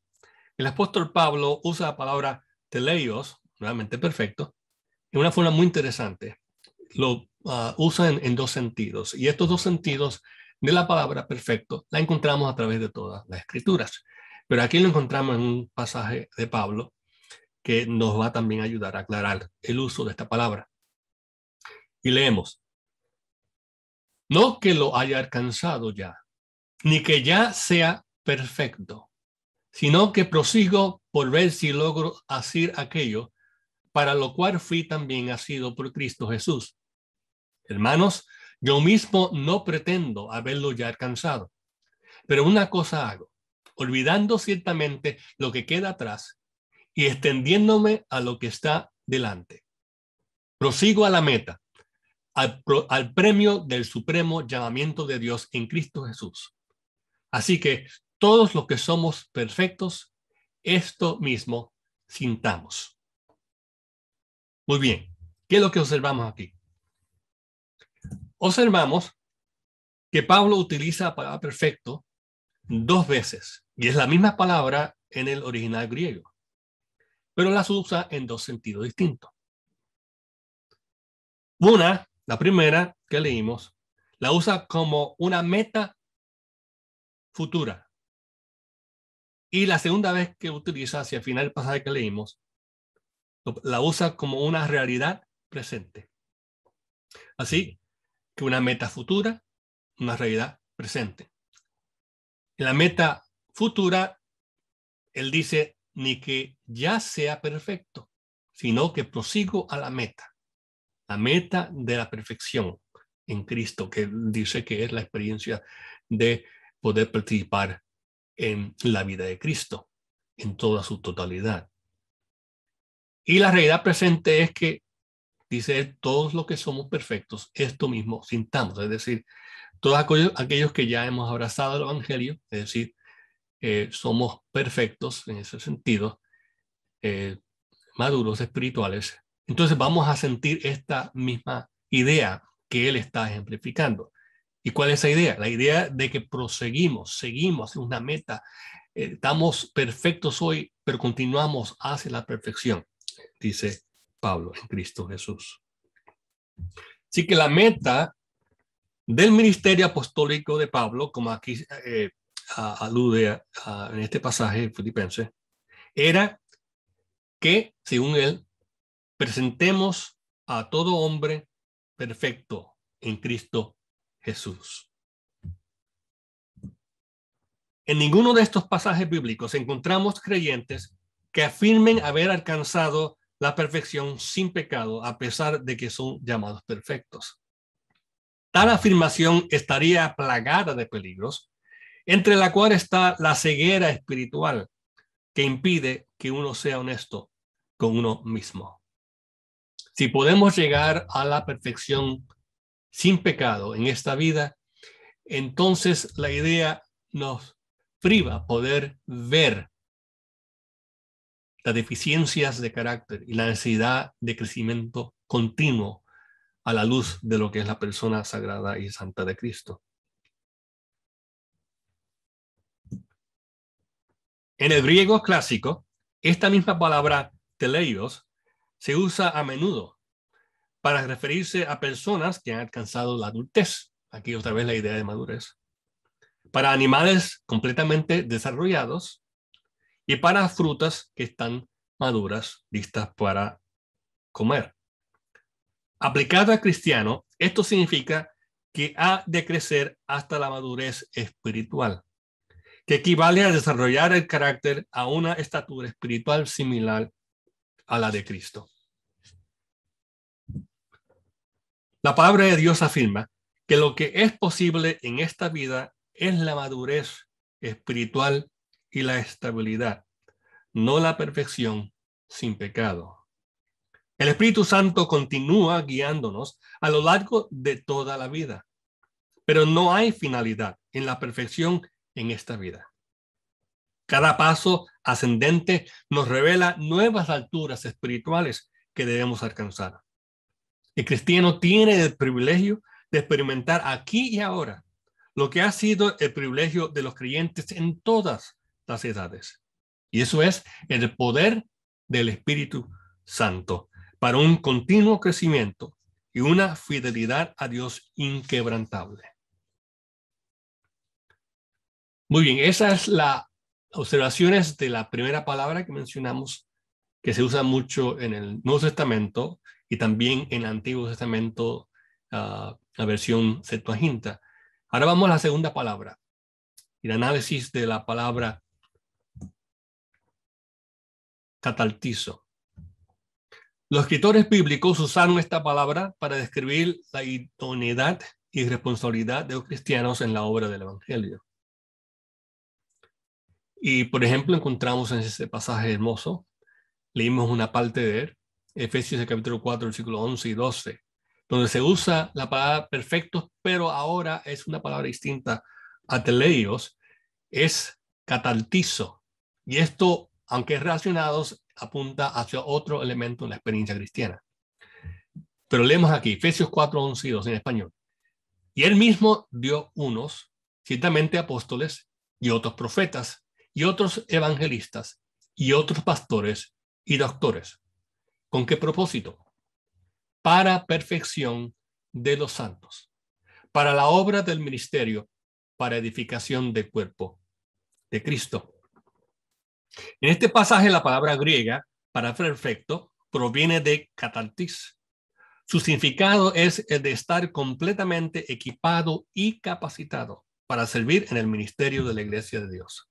el apóstol Pablo usa la palabra teleios, nuevamente perfecto, en una forma muy interesante. Lo usa en dos sentidos, y estos dos sentidos de la palabra perfecto la encontramos a través de todas las escrituras. Pero aquí lo encontramos en un pasaje de Pablo que nos va también a ayudar a aclarar el uso de esta palabra. Y leemos: no que lo haya alcanzado ya, ni que ya sea perfecto, sino que prosigo por ver si logro hacer aquello para lo cual fui también asido por Cristo Jesús. Hermanos, yo mismo no pretendo haberlo ya alcanzado, pero una cosa hago, olvidando ciertamente lo que queda atrás y extendiéndome a lo que está delante. Prosigo a la meta, al premio del supremo llamamiento de Dios en Cristo Jesús. Así que todos los que somos perfectos, esto mismo sintamos. Muy bien, ¿qué es lo que observamos aquí? Observamos que Pablo utiliza la palabra perfecto dos veces, y es la misma palabra en el original griego, pero las usa en dos sentidos distintos. La primera que leímos, la usa como una meta futura. Y la segunda vez que utiliza, hacia el final del pasaje que leímos, la usa como una realidad presente. Así que una meta futura, una realidad presente. En la meta futura, él dice, ni que ya sea perfecto, sino que prosigo a la meta de la perfección en Cristo, que dice que es la experiencia de poder participar en la vida de Cristo en toda su totalidad. Y la realidad presente es que, dice él, todos los que somos perfectos, esto mismo sintamos, es decir, todos aquellos que ya hemos abrazado el Evangelio, es decir, somos perfectos en ese sentido, maduros espirituales, entonces vamos a sentir esta misma idea que él está ejemplificando. ¿Y cuál es esa idea? La idea de que seguimos en una meta. Estamos perfectos hoy, pero continuamos hacia la perfección, dice Pablo en Cristo Jesús. Así que la meta del ministerio apostólico de Pablo, como aquí alude en este pasaje filipense, era que, según él, presentemos a todo hombre perfecto en Cristo Jesús. En ninguno de estos pasajes bíblicos encontramos creyentes que afirmen haber alcanzado la perfección sin pecado, a pesar de que son llamados perfectos. Tal afirmación estaría plagada de peligros, entre la cual está la ceguera espiritual que impide que uno sea honesto con uno mismo. Si podemos llegar a la perfección sin pecado en esta vida, entonces la idea nos priva poder ver las deficiencias de carácter y la necesidad de crecimiento continuo a la luz de lo que es la persona sagrada y santa de Cristo. En el griego clásico, esta misma palabra teleios se usa a menudo para referirse a personas que han alcanzado la adultez. Aquí otra vez la idea de madurez. Para animales completamente desarrollados y para frutas que están maduras, listas para comer. Aplicado al cristiano, esto significa que ha de crecer hasta la madurez espiritual, que equivale a desarrollar el carácter a una estatura espiritual similar a la de Cristo. La palabra de Dios afirma que lo que es posible en esta vida es la madurez espiritual y la estabilidad, no la perfección sin pecado. El Espíritu Santo continúa guiándonos a lo largo de toda la vida, pero no hay finalidad en la perfección en esta vida. Cada paso ascendente nos revela nuevas alturas espirituales que debemos alcanzar. El cristiano tiene el privilegio de experimentar aquí y ahora lo que ha sido el privilegio de los creyentes en todas las edades. Y eso es el poder del Espíritu Santo para un continuo crecimiento y una fidelidad a Dios inquebrantable. Muy bien, esas es las observaciones de la primera palabra que mencionamos, que se usa mucho en el Nuevo Testamento y también en el Antiguo Testamento, la versión Septuaginta. Ahora vamos a la segunda palabra, el análisis de la palabra cataltizo. Los escritores bíblicos usaron esta palabra para describir la idoneidad y responsabilidad de los cristianos en la obra del Evangelio. Y, por ejemplo, encontramos en este pasaje hermoso, leímos una parte de él, Efesios capítulo 4, versículos 11 y 12, donde se usa la palabra perfectos, pero ahora es una palabra distinta a teleios, es cataltizo. Y esto, aunque es relacionado, apunta hacia otro elemento en la experiencia cristiana. Pero leemos aquí, Efesios 4, 11 y 12 en español. Y él mismo dio unos, ciertamente apóstoles, y otros profetas, y otros evangelistas, y otros pastores y doctores. ¿Con qué propósito? Para perfección de los santos, para la obra del ministerio, para edificación del cuerpo de Cristo. En este pasaje la palabra griega para perfecto proviene de katartis. Su significado es el de estar completamente equipado y capacitado para servir en el ministerio de la Iglesia de Dios.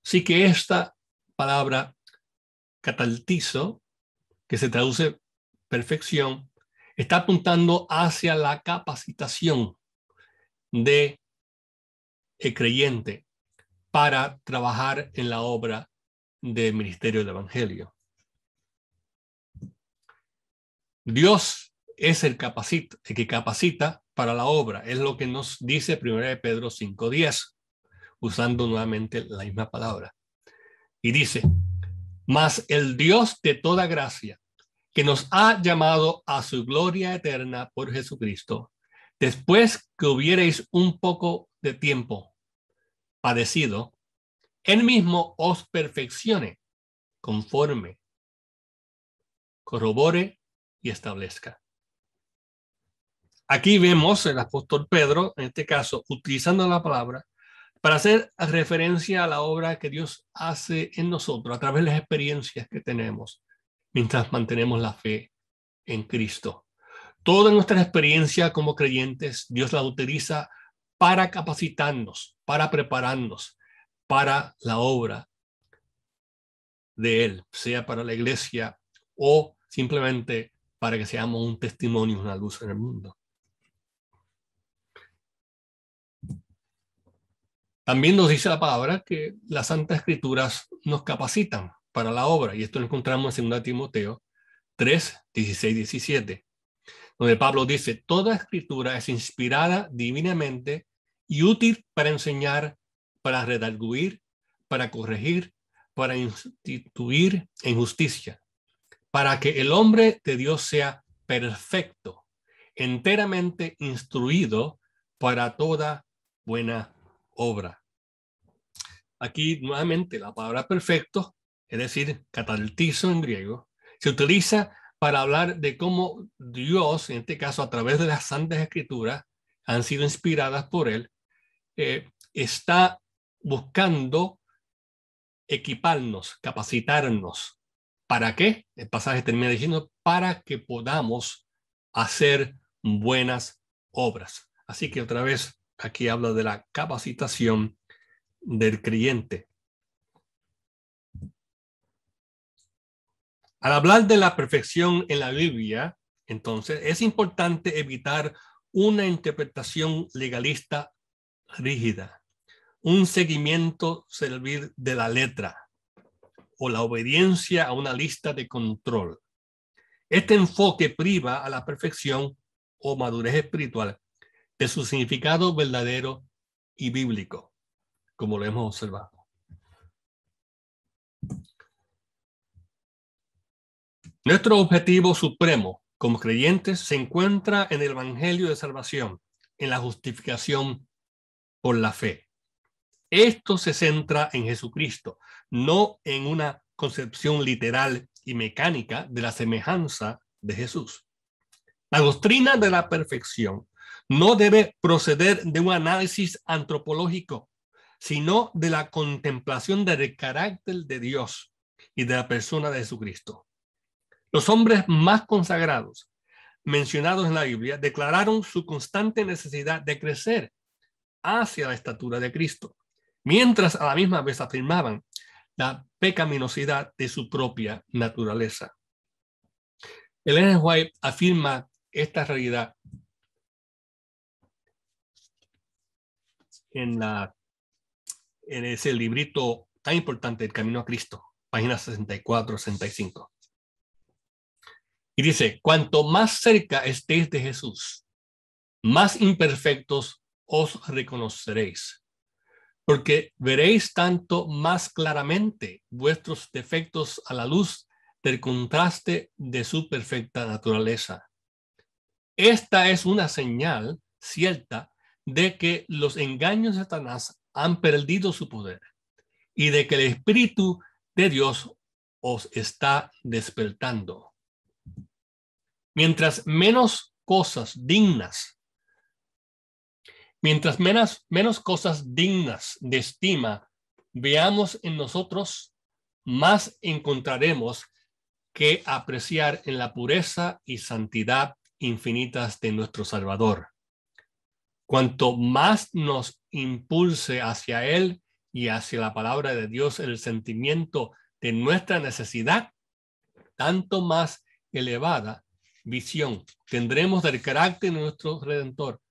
Así que esta palabra cataltizo que se traduce perfección, está apuntando hacia la capacitación de el creyente para trabajar en la obra del ministerio del Evangelio. Dios es el que capacita para la obra. Es lo que nos dice 1 Pedro 5:10, usando nuevamente la misma palabra. Y dice, mas el Dios de toda gracia, que nos ha llamado a su gloria eterna por Jesucristo, después que hubierais un poco de tiempo padecido, él mismo os perfeccione, conforme, corrobore y establezca. Aquí vemos el apóstol Pedro, en este caso, utilizando la palabra para hacer referencia a la obra que Dios hace en nosotros a través de las experiencias que tenemos mientras mantenemos la fe en Cristo. Toda nuestra experiencia como creyentes, Dios la utiliza para capacitarnos, para prepararnos para la obra de Él, sea para la iglesia o simplemente para que seamos un testimonio, una luz en el mundo. También nos dice la palabra que las Santas Escrituras nos capacitan para la obra, y esto lo encontramos en 2 Timoteo 3, 16, 17, donde Pablo dice, toda escritura es inspirada divinamente y útil para enseñar, para redarguir, para corregir, para instituir en justicia, para que el hombre de Dios sea perfecto, enteramente instruido para toda buena obra. Aquí nuevamente la palabra perfecto, es decir, katartizo en griego, se utiliza para hablar de cómo Dios, en este caso a través de las Santas Escrituras, han sido inspiradas por Él, está buscando equiparnos, capacitarnos. ¿Para qué? El pasaje termina diciendo, para que podamos hacer buenas obras. Así que otra vez aquí habla de la capacitación del creyente. Al hablar de la perfección en la Biblia, entonces, es importante evitar una interpretación legalista rígida, un seguimiento servil de la letra o la obediencia a una lista de control. Este enfoque priva a la perfección o madurez espiritual de su significado verdadero y bíblico, como lo hemos observado. Nuestro objetivo supremo como creyentes se encuentra en el Evangelio de salvación, en la justificación por la fe. Esto se centra en Jesucristo, no en una concepción literal y mecánica de la semejanza de Jesús. La doctrina de la perfección no debe proceder de un análisis antropológico, sino de la contemplación del carácter de Dios y de la persona de Jesucristo. Los hombres más consagrados mencionados en la Biblia declararon su constante necesidad de crecer hacia la estatura de Cristo, mientras a la misma vez afirmaban la pecaminosidad de su propia naturaleza. Ellen White afirma esta realidad en ese librito tan importante, El Camino a Cristo, páginas 64-65. Y dice, cuanto más cerca estéis de Jesús, más imperfectos os reconoceréis, porque veréis tanto más claramente vuestros defectos a la luz del contraste de su perfecta naturaleza. Esta es una señal cierta de que los engaños de Satanás han perdido su poder y de que el Espíritu de Dios os está despertando. Mientras menos cosas dignas de estima veamos en nosotros, más encontraremos que apreciar en la pureza y santidad infinitas de nuestro Salvador. Cuanto más nos impulse hacia Él y hacia la palabra de Dios el sentimiento de nuestra necesidad, tanto más elevada visión tendremos del carácter de nuestro Redentor,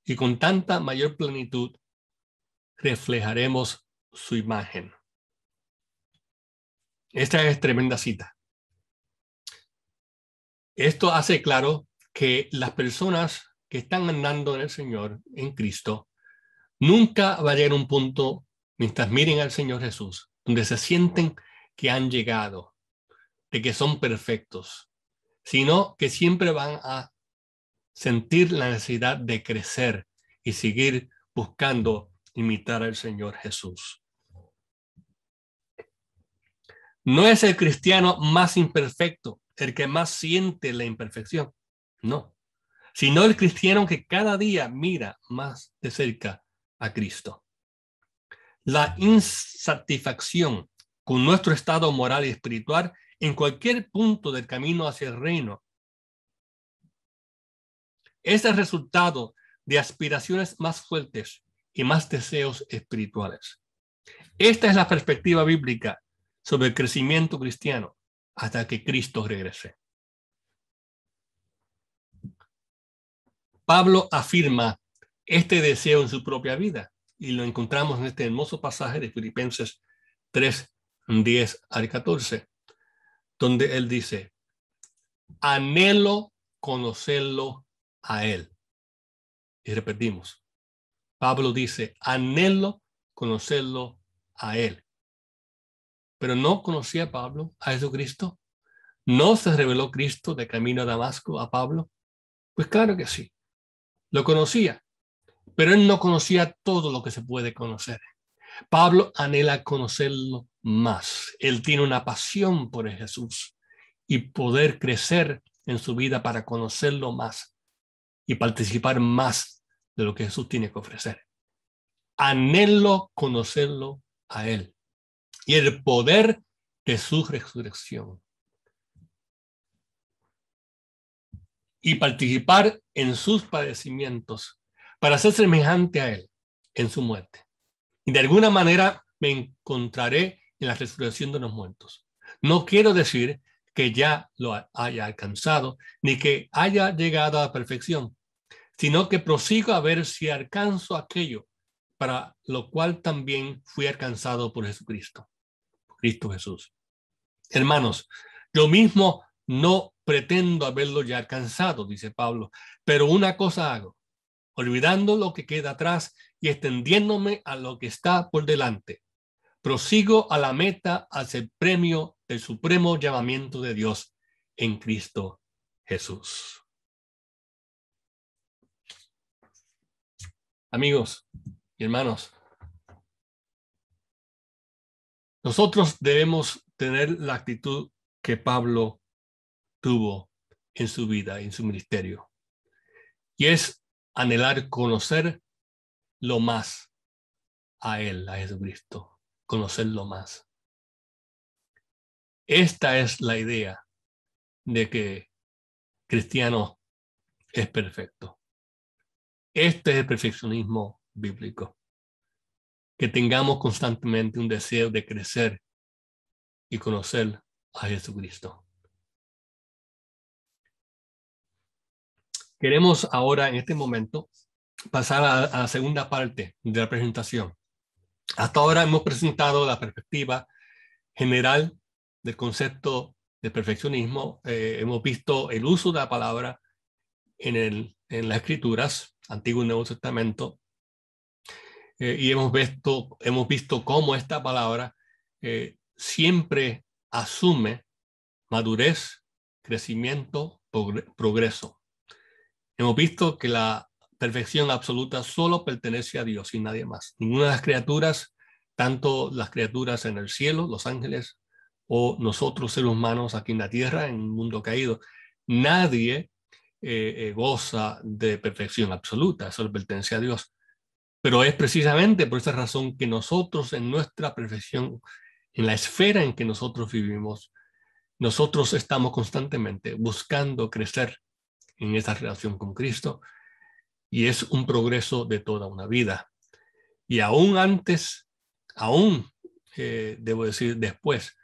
y con tanta mayor plenitud reflejaremos su imagen. Esta es tremenda cita. Esto hace claro que las personas que están andando en el Señor, en Cristo, nunca va a llegar a un punto, mientras miren al Señor Jesús, donde se sienten que han llegado, de que son perfectos, sino que siempre van a sentir la necesidad de crecer y seguir buscando imitar al Señor Jesús. No es el cristiano más imperfecto el que más siente la imperfección, no, sino el cristiano que cada día mira más de cerca a Cristo. La insatisfacción con nuestro estado moral y espiritual en cualquier punto del camino hacia el reino es el resultado de aspiraciones más fuertes y más deseos espirituales. Esta es la perspectiva bíblica sobre el crecimiento cristiano hasta que Cristo regrese. Pablo afirma este deseo en su propia vida y lo encontramos en este hermoso pasaje de Filipenses 3, 10 al 14, donde él dice: anhelo conocerlo a él. Y repetimos, Pablo dice, anhelo conocerlo a él. Pero no conocía Pablo a Jesucristo. ¿No se reveló Cristo de camino a Damasco a Pablo? Pues claro que sí, lo conocía, pero él no conocía todo lo que se puede conocer. Pablo anhela conocerlo más. Él tiene una pasión por Jesús y poder crecer en su vida para conocerlo más y participar más de lo que Jesús tiene que ofrecer. Anhelo conocerlo a él y el poder de su resurrección y participar en sus padecimientos para ser semejante a él en su muerte. Y de alguna manera me encontraré en la resurrección de los muertos. No quiero decir que ya lo haya alcanzado, ni que haya llegado a la perfección, sino que prosigo a ver si alcanzo aquello para lo cual también fui alcanzado por Jesucristo, Cristo Jesús. Hermanos, yo mismo no pretendo haberlo ya alcanzado, dice Pablo, pero una cosa hago, olvidando lo que queda atrás y extendiéndome a lo que está por delante. Prosigo a la meta, hacia el premio del supremo llamamiento de Dios en Cristo Jesús. Amigos y hermanos, nosotros debemos tener la actitud que Pablo tuvo en su vida, en su ministerio, y es anhelar conocer lo más a él, a Jesucristo, conocerlo más. Esta es la idea de que cristiano es perfecto. Este es el perfeccionismo bíblico. Que tengamos constantemente un deseo de crecer y conocer a Jesucristo. Queremos ahora, en este momento, pasar a la segunda parte de la presentación. Hasta ahora hemos presentado la perspectiva general del concepto de perfeccionismo. Hemos visto el uso de la palabra en las Escrituras, Antiguo y Nuevo Testamento, y hemos visto cómo esta palabra siempre asume madurez, crecimiento, progreso. Hemos visto que la perfección absoluta solo pertenece a Dios y nadie más. Ninguna de las criaturas, tanto las criaturas en el cielo, los ángeles, o nosotros seres humanos aquí en la tierra, en un mundo caído, nadie goza de perfección absoluta, eso le pertenece a Dios. Pero es precisamente por esa razón que nosotros en nuestra perfección, en la esfera en que nosotros vivimos, nosotros estamos constantemente buscando crecer en esa relación con Cristo, y es un progreso de toda una vida. Y aún antes, debo decir después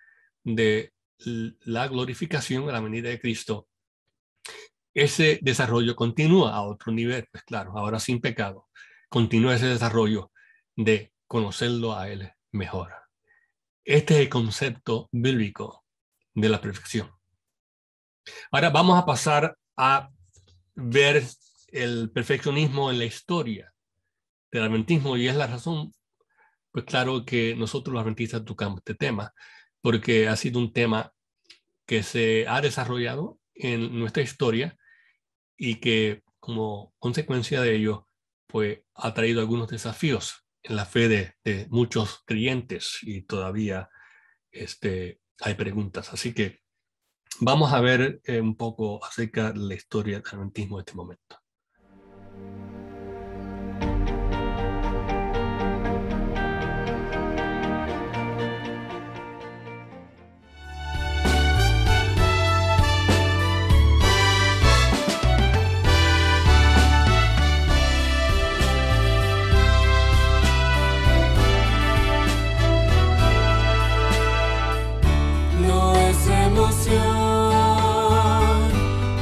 de la glorificación a la venida de Cristo, ese desarrollo continúa a otro nivel, pues claro, ahora sin pecado, continúa ese desarrollo de conocerlo a Él mejor. Este es el concepto bíblico de la perfección. Ahora vamos a pasar a ver el perfeccionismo en la historia del adventismo, y es la razón, pues claro, que nosotros los adventistas tocamos este tema, porque ha sido un tema que se ha desarrollado en nuestra historia y que como consecuencia de ello, pues ha traído algunos desafíos en la fe de muchos creyentes, y todavía hay preguntas. Así que vamos a ver un poco acerca de la historia del adventismo en este momento.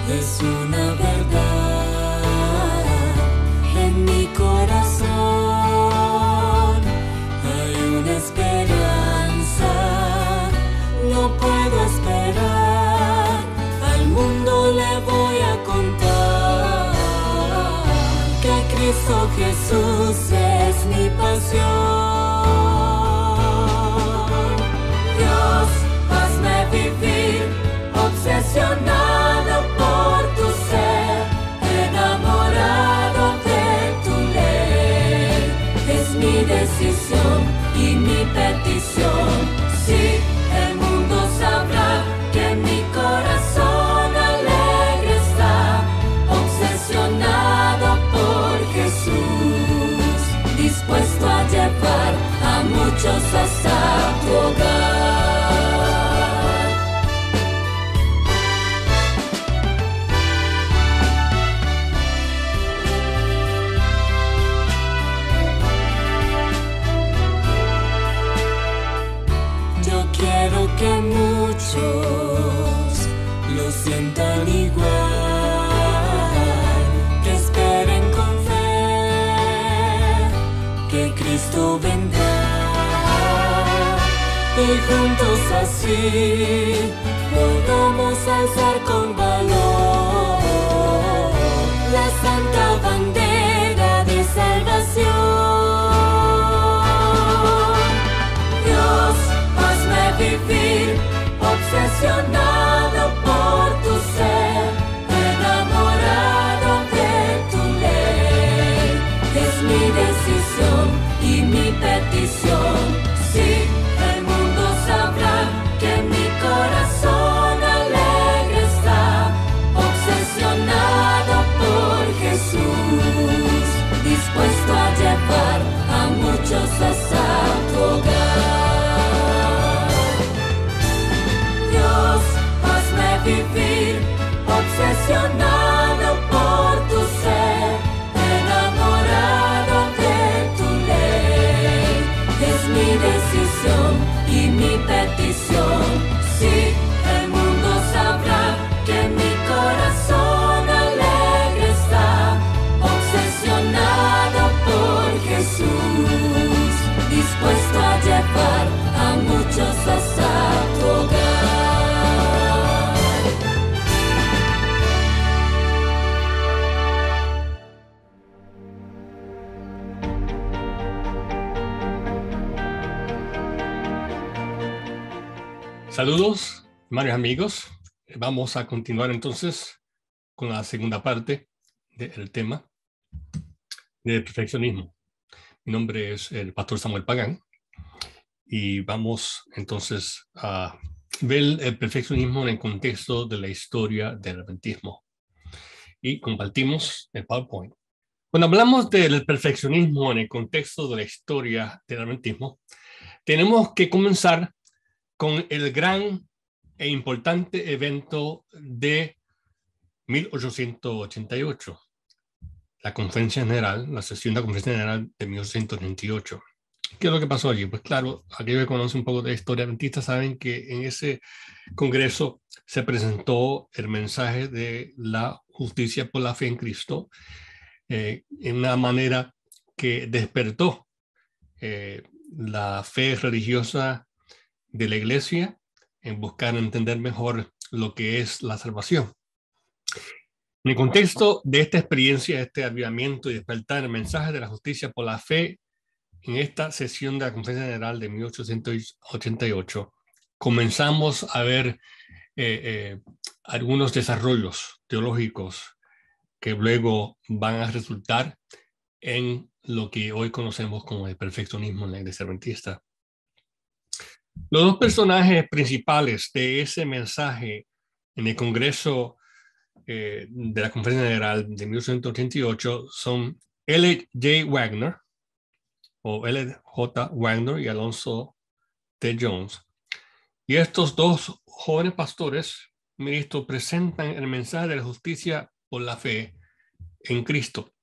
Es una verdad en mi corazón, hay una esperanza, no puedo esperar, al mundo le voy a contar que Cristo Jesús es mi pasión. Dios, hazme vivir obsesionado por tu ser, enamorado de tu ley. Es mi decisión y mi petición. Sí, el mundo sabrá que mi corazón alegre está, obsesionado por Jesús, dispuesto a llevar a muchos hasta tu hogar. Que muchos lo sientan igual, que esperen con fe que Cristo vendrá, y juntos así podamos alzar con valor la santa bandera de salvación. Vivir obsesionado por tu ser, enamorado de tu ley. Es mi decisión y mi petición. Sí, el mundo sabrá que mi corazón alegre está, obsesionado por Jesús, dispuesto a llevar a muchos hasta tu hogar. Vivir obsesionado por tu ser, enamorado de tu ley. Es mi decisión y mi petición. Sí, el mundo sabrá que mi corazón alegre está, obsesionado por Jesús, dispuesto a llevar a muchos hasta tu hogar. Saludos, hermanos amigos. Vamos a continuar entonces con la segunda parte del tema del perfeccionismo. Mi nombre es el pastor Samuel Pagán y vamos entonces a ver el perfeccionismo en el contexto de la historia del adventismo. Y compartimos el PowerPoint. Cuando hablamos del perfeccionismo en el contexto de la historia del adventismo, tenemos que comenzar con el gran e importante evento de 1888, la Conferencia General, la sesión de la Conferencia General de 1888. ¿Qué es lo que pasó allí? Pues claro, aquellos que conocen un poco de historia adventista saben que en ese congreso se presentó el mensaje de la justicia por la fe en Cristo en una manera que despertó la fe religiosa de la iglesia en buscar entender mejor lo que es la salvación. En el contexto de esta experiencia, este avivamiento y despertar el mensaje de la justicia por la fe, en esta sesión de la Conferencia General de 1888, comenzamos a ver algunos desarrollos teológicos que luego van a resultar en lo que hoy conocemos como el perfeccionismo en la Iglesia Adventista. Los dos personajes principales de ese mensaje en el Congreso de la Conferencia General de 1888 son L. J. Wagner, o L. J. Wagner y Alonzo T. Jones. Y estos dos jóvenes pastores, ministros, presentan el mensaje de la justicia por la fe en Cristo.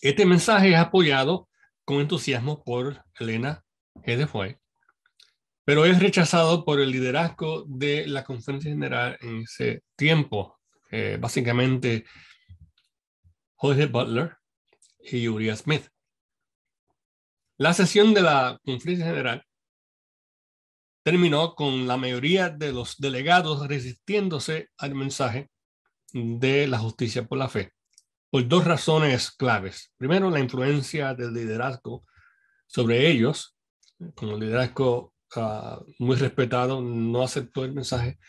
Este mensaje es apoyado con entusiasmo por Elena G. de White, pero es rechazado por el liderazgo de la Conferencia General en ese tiempo. Básicamente, Jorge Butler y Uriah Smith. La sesión de la Conferencia General terminó con la mayoría de los delegados resistiéndose al mensaje de la justicia por la fe, por dos razones claves. Primero, la influencia del liderazgo sobre ellos, como liderazgo muy respetado, no aceptó el mensaje,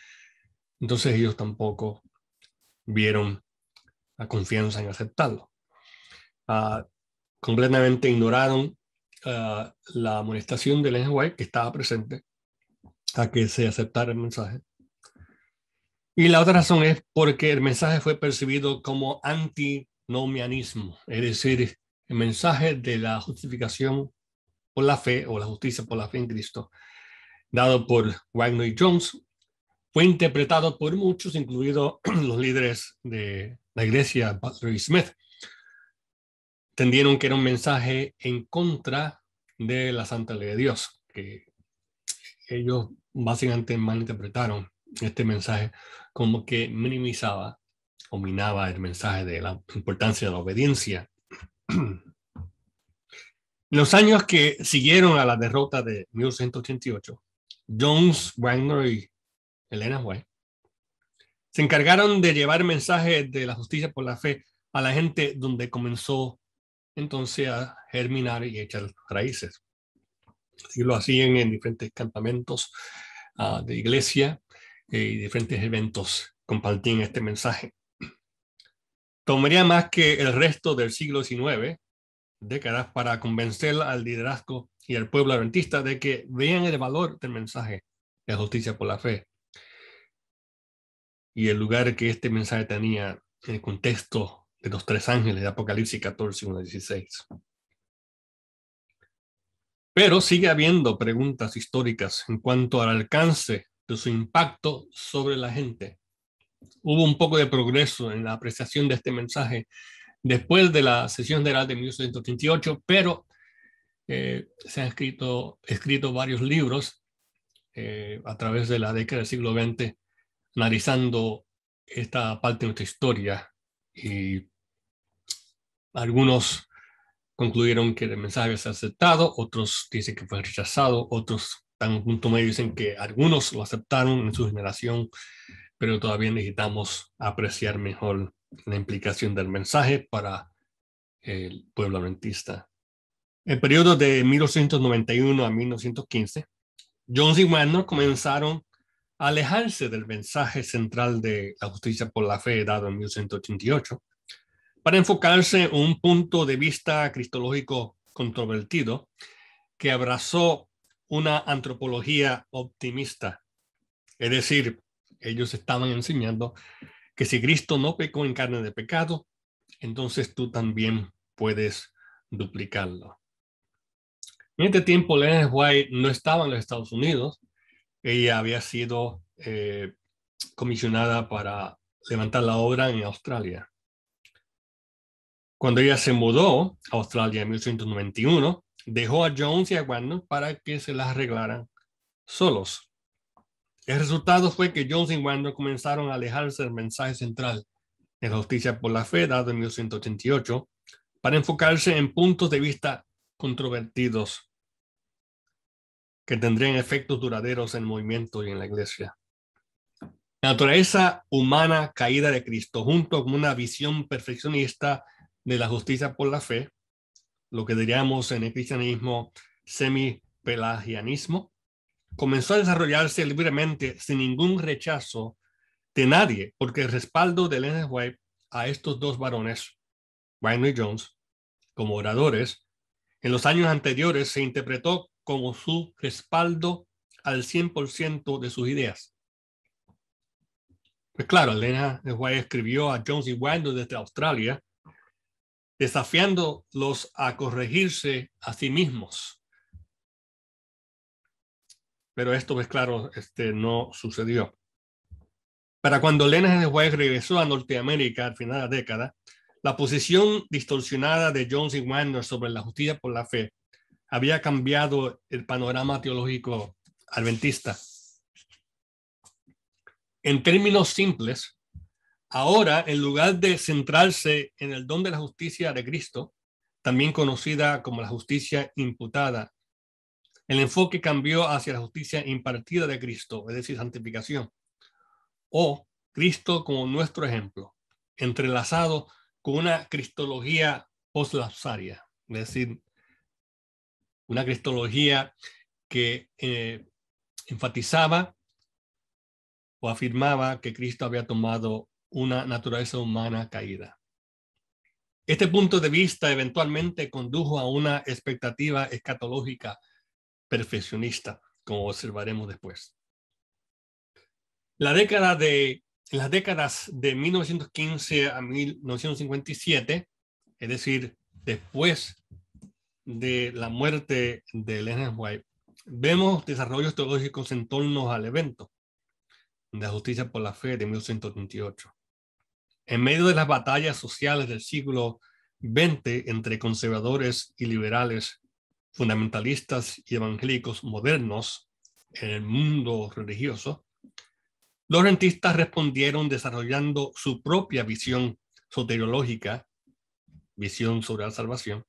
entonces ellos tampoco vieron la confianza en aceptarlo. Completamente ignoraron la amonestación de Ellen White, que estaba presente, a que se aceptara el mensaje. Y la otra razón es porque el mensaje fue percibido como antinomianismo, es decir, el mensaje de la justificación por la fe o la justicia por la fe en Cristo, dado por Wagner y Jones, fue interpretado por muchos, incluidos los líderes de la iglesia, Butler y Smith. Entendieron que era un mensaje en contra de la santa ley de Dios, que ellos básicamente malinterpretaron este mensaje como que minimizaba o minaba el mensaje de la importancia de la obediencia. En los años que siguieron a la derrota de 1888, Jones, Wagner y Elena White se encargaron de llevar el mensaje de la justicia por la fe a la gente, donde comenzó entonces a germinar y echar raíces. Así lo hacían en diferentes campamentos de iglesia y diferentes eventos, compartían este mensaje. Tomaría más que el resto del siglo XIX, décadas, para convencer al liderazgo y al pueblo adventista de que vean el valor del mensaje de la justicia por la fe y el lugar que este mensaje tenía en el contexto de los tres ángeles de Apocalipsis 14, 1 a 16. Pero sigue habiendo preguntas históricas en cuanto al alcance de su impacto sobre la gente. Hubo un poco de progreso en la apreciación de este mensaje después de la sesión general de 1888, pero se han escrito varios libros a través de la década del siglo XX analizando esta parte de nuestra historia, y algunos concluyeron que el mensaje se ha aceptado, otros dicen que fue rechazado, otros están en un punto medio, dicen que algunos lo aceptaron en su generación, pero todavía necesitamos apreciar mejor la implicación del mensaje para el pueblo adventista. En el periodo de 1891 a 1915, Jones y Wagner comenzaron a alejarse del mensaje central de la justicia por la fe dado en 1888 para enfocarse en un punto de vista cristológico controvertido que abrazó una antropología optimista. Es decir, ellos estaban enseñando que si Cristo no pecó en carne de pecado, entonces tú también puedes duplicarlo. En este tiempo, Ellen White no estaba en los Estados Unidos. Ella había sido comisionada para levantar la obra en Australia. Cuando ella se mudó a Australia en 1891, dejó a Jones y a Wagner para que se las arreglaran solos. El resultado fue que Jones y Wagner comenzaron a alejarse del mensaje central de la justicia por la fe dado en 1888 para enfocarse en puntos de vista controvertidos que tendrían efectos duraderos en el movimiento y en la iglesia. La naturaleza humana caída de Cristo, junto con una visión perfeccionista de la justicia por la fe, lo que diríamos en el cristianismo semi-pelagianismo, comenzó a desarrollarse libremente sin ningún rechazo de nadie, porque el respaldo de Ellen G. White a estos dos varones, Wagner y Jones, como oradores, en los años anteriores se interpretó como su respaldo al 100% de sus ideas. Pues claro, Ellen G. White escribió a Jones y Wagner desde Australia, desafiándolos a corregirse a sí mismos. Pero esto, pues claro, no sucedió. Para cuando Ellen G. White regresó a Norteamérica al final de la década, la posición distorsionada de Jones y Wagner sobre la justicia por la fe había cambiado el panorama teológico adventista. En términos simples, ahora, en lugar de centrarse en el don de la justicia de Cristo, también conocida como la justicia imputada, el enfoque cambió hacia la justicia impartida de Cristo, es decir, santificación, o Cristo como nuestro ejemplo, entrelazado con una cristología poslapsaria, es decir, una cristología que enfatizaba o afirmaba que Cristo había tomado una naturaleza humana caída. Este punto de vista eventualmente condujo a una expectativa escatológica perfeccionista, como observaremos después. En las décadas de 1915 a 1957, es decir, después de la muerte de Ellen G. White, vemos desarrollos teológicos en torno al evento de la justicia por la fe de 1938. En medio de las batallas sociales del siglo XX entre conservadores y liberales, fundamentalistas y evangélicos modernos en el mundo religioso, los rentistas respondieron desarrollando su propia visión soteriológica, visión sobre la salvación,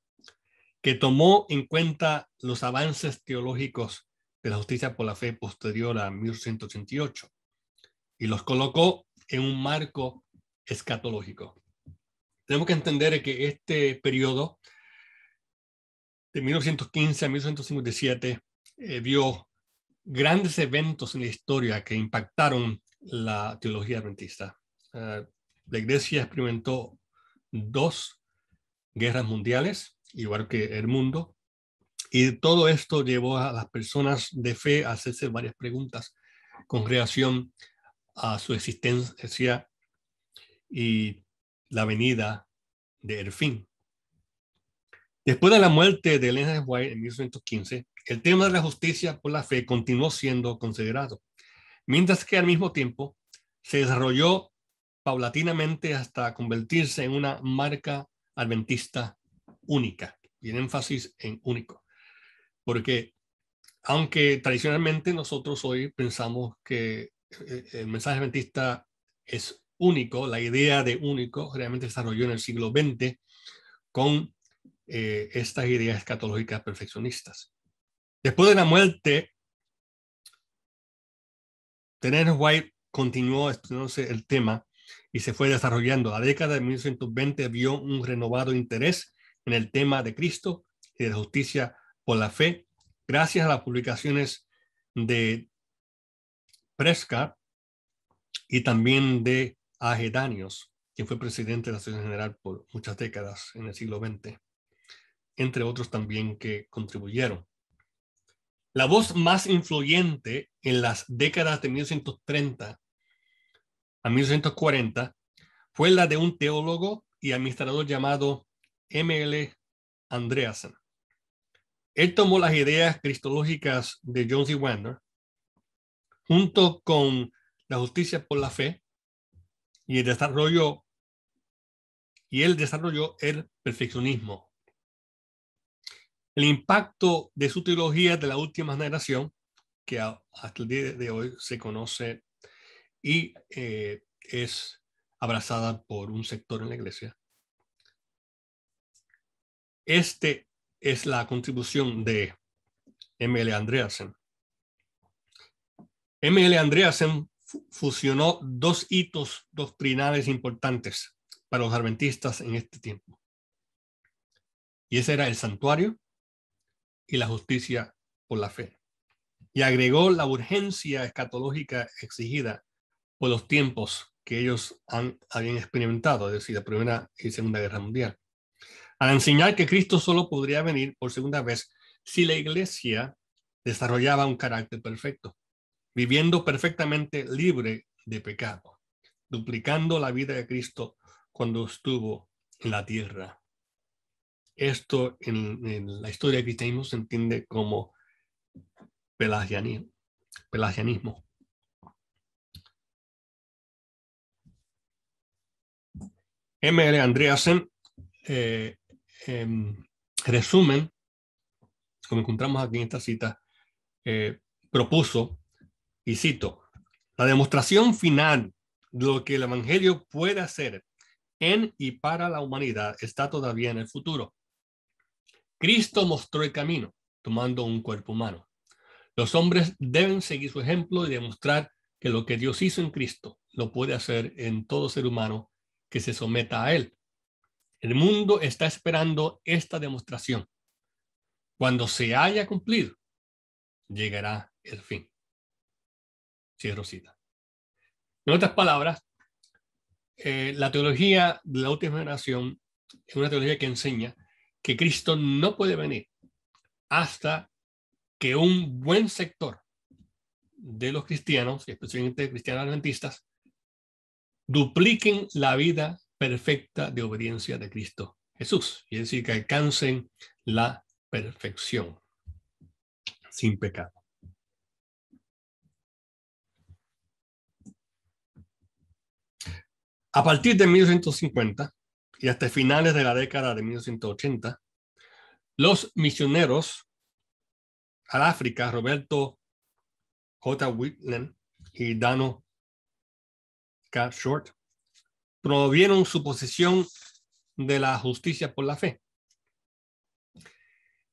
que tomó en cuenta los avances teológicos de la justicia por la fe posterior a 1888 y los colocó en un marco escatológico. Tenemos que entender que este periodo de 1915 a 1957 vio grandes eventos en la historia que impactaron la teología adventista. La iglesia experimentó 2 guerras mundiales, igual que el mundo, y todo esto llevó a las personas de fe a hacerse varias preguntas con relación a su existencia y la venida del fin. Después de la muerte de Ellen G. White en 1915, el tema de la justicia por la fe continuó siendo considerado, mientras que al mismo tiempo se desarrolló paulatinamente hasta convertirse en una marca adventista única, y en énfasis en único, porque aunque tradicionalmente nosotros hoy pensamos que el mensaje adventista es único, la idea de único realmente se desarrolló en el siglo XX con estas ideas escatológicas perfeccionistas. Después de la muerte, Ellen G. White continuó estudiándose el tema y se fue desarrollando. La década de 1920 vio un renovado interés en el tema de Cristo y de la justicia por la fe, gracias a las publicaciones de Prescott y también de A.G. Daniels, quien fue presidente de la Asociación General por muchas décadas en el siglo XX, entre otros también que contribuyeron. La voz más influyente en las décadas de 1930 a 1940 fue la de un teólogo y administrador llamado M.L. Andreasen. Él tomó las ideas cristológicas de Jones y Wagner junto con la justicia por la fe y él desarrolló el perfeccionismo. El impacto de su teología de la última generación, que hasta el día de hoy se conoce y es abrazada por un sector en la iglesia. Este es la contribución de M.L. Andreasen. M.L. Andreasen fusionó dos hitos doctrinales importantes para los adventistas en este tiempo. Y ese era el santuario y la justicia por la fe. Y agregó la urgencia escatológica exigida por los tiempos que ellos habían experimentado, es decir, la Primera y Segunda Guerra Mundial. Al enseñar que Cristo solo podría venir por segunda vez si la iglesia desarrollaba un carácter perfecto, viviendo perfectamente libre de pecado, duplicando la vida de Cristo cuando estuvo en la tierra. Esto en la historia del cristianismo se entiende como pelagianismo. M.L. Andreasen resumen, como encontramos aquí en esta cita, propuso, y cito, la demostración final de lo que el evangelio puede hacer en y para la humanidad está todavía en el futuro. Cristo mostró el camino, tomando un cuerpo humano. Los hombres deben seguir su ejemplo y demostrar que lo que Dios hizo en Cristo lo puede hacer en todo ser humano que se someta a él. El mundo está esperando esta demostración. Cuando se haya cumplido, llegará el fin. Cierro cita. En otras palabras, la teología de la última generación es una teología que enseña que Cristo no puede venir hasta que un buen sector de los cristianos, especialmente cristianos adventistas, dupliquen la vida perfecta de obediencia de Cristo Jesús, es decir, que alcancen la perfección sin pecado. A partir de 1950 y hasta finales de la década de 1980, los misioneros al África, Roberto J. Whitland y Dano K. Short, promovieron su posición de la justicia por la fe.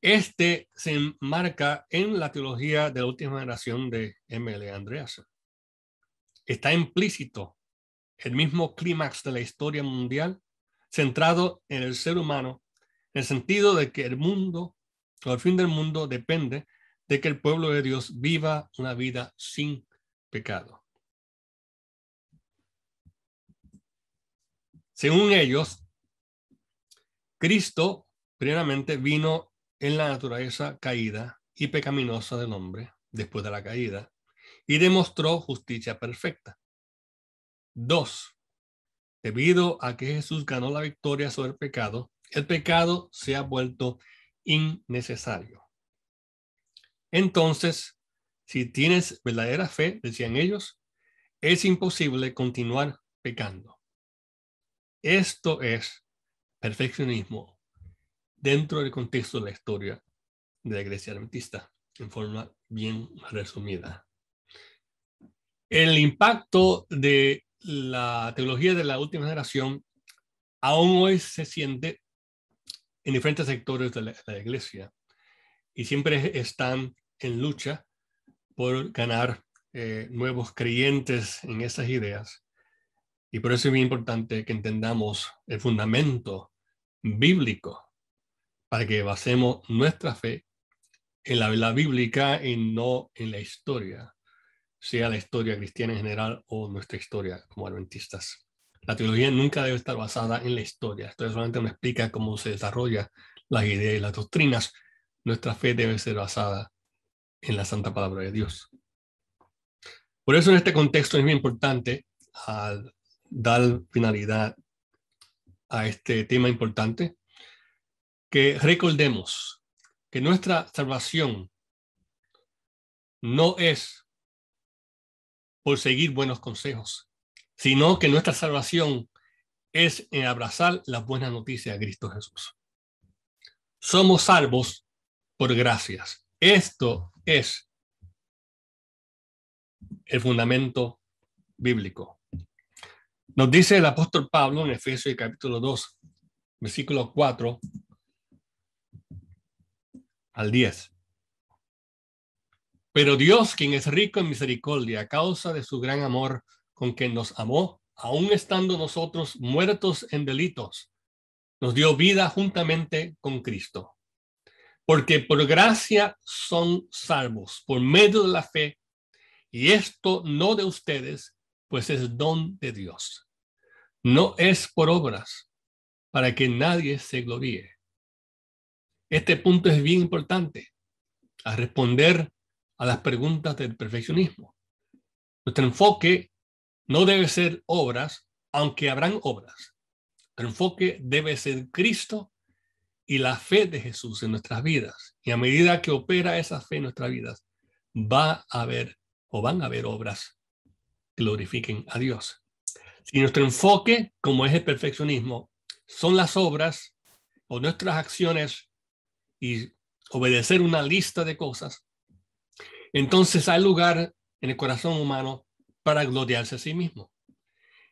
Este se enmarca en la teología de la última generación de M.L. Andreasen. Está implícito el mismo clímax de la historia mundial centrado en el ser humano, en el sentido de que el mundo, o el fin del mundo, depende de que el pueblo de Dios viva una vida sin pecado. Según ellos, Cristo primeramente vino en la naturaleza caída y pecaminosa del hombre después de la caída y demostró justicia perfecta. 2. Debido a que Jesús ganó la victoria sobre el pecado se ha vuelto innecesario. Entonces, si tienes verdadera fe, decían ellos, es imposible continuar pecando. Esto es perfeccionismo dentro del contexto de la historia de la Iglesia Adventista, en forma bien resumida. El impacto de la teología de la última generación aún hoy se siente en diferentes sectores de la iglesia y siempre están en lucha por ganar nuevos creyentes en esas ideas. Y por eso es bien importante que entendamos el fundamento bíblico para que basemos nuestra fe en la verdad bíblica y no en la historia, sea la historia cristiana en general o nuestra historia como adventistas. La teología nunca debe estar basada en la historia. Esto solamente nos explica cómo se desarrollan las ideas y las doctrinas. Nuestra fe debe ser basada en la santa palabra de Dios. Por eso en este contexto es muy importante al dar finalidad a este tema importante que recordemos que nuestra salvación no es por seguir buenos consejos, sino que nuestra salvación es en abrazar las buenas noticias de Cristo Jesús. Somos salvos por gracias. Esto es el fundamento bíblico. Nos dice el apóstol Pablo en Efesios capítulo 2, versículo 4 al 10. Pero Dios, quien es rico en misericordia, a causa de su gran amor con que nos amó, aun estando nosotros muertos en delitos, nos dio vida juntamente con Cristo. Porque por gracia son salvos, por medio de la fe, y esto no de ustedes, pues es don de Dios. No es por obras, para que nadie se gloríe. Este punto es bien importante a responder a las preguntas del perfeccionismo. Nuestro enfoque no debe ser obras, aunque habrán obras. Nuestro enfoque debe ser Cristo y la fe de Jesús en nuestras vidas. Y a medida que opera esa fe en nuestras vidas, van a haber obras que glorifiquen a Dios. Si nuestro enfoque, como es el perfeccionismo, son las obras o nuestras acciones y obedecer una lista de cosas, entonces hay lugar en el corazón humano para gloriarse a sí mismo.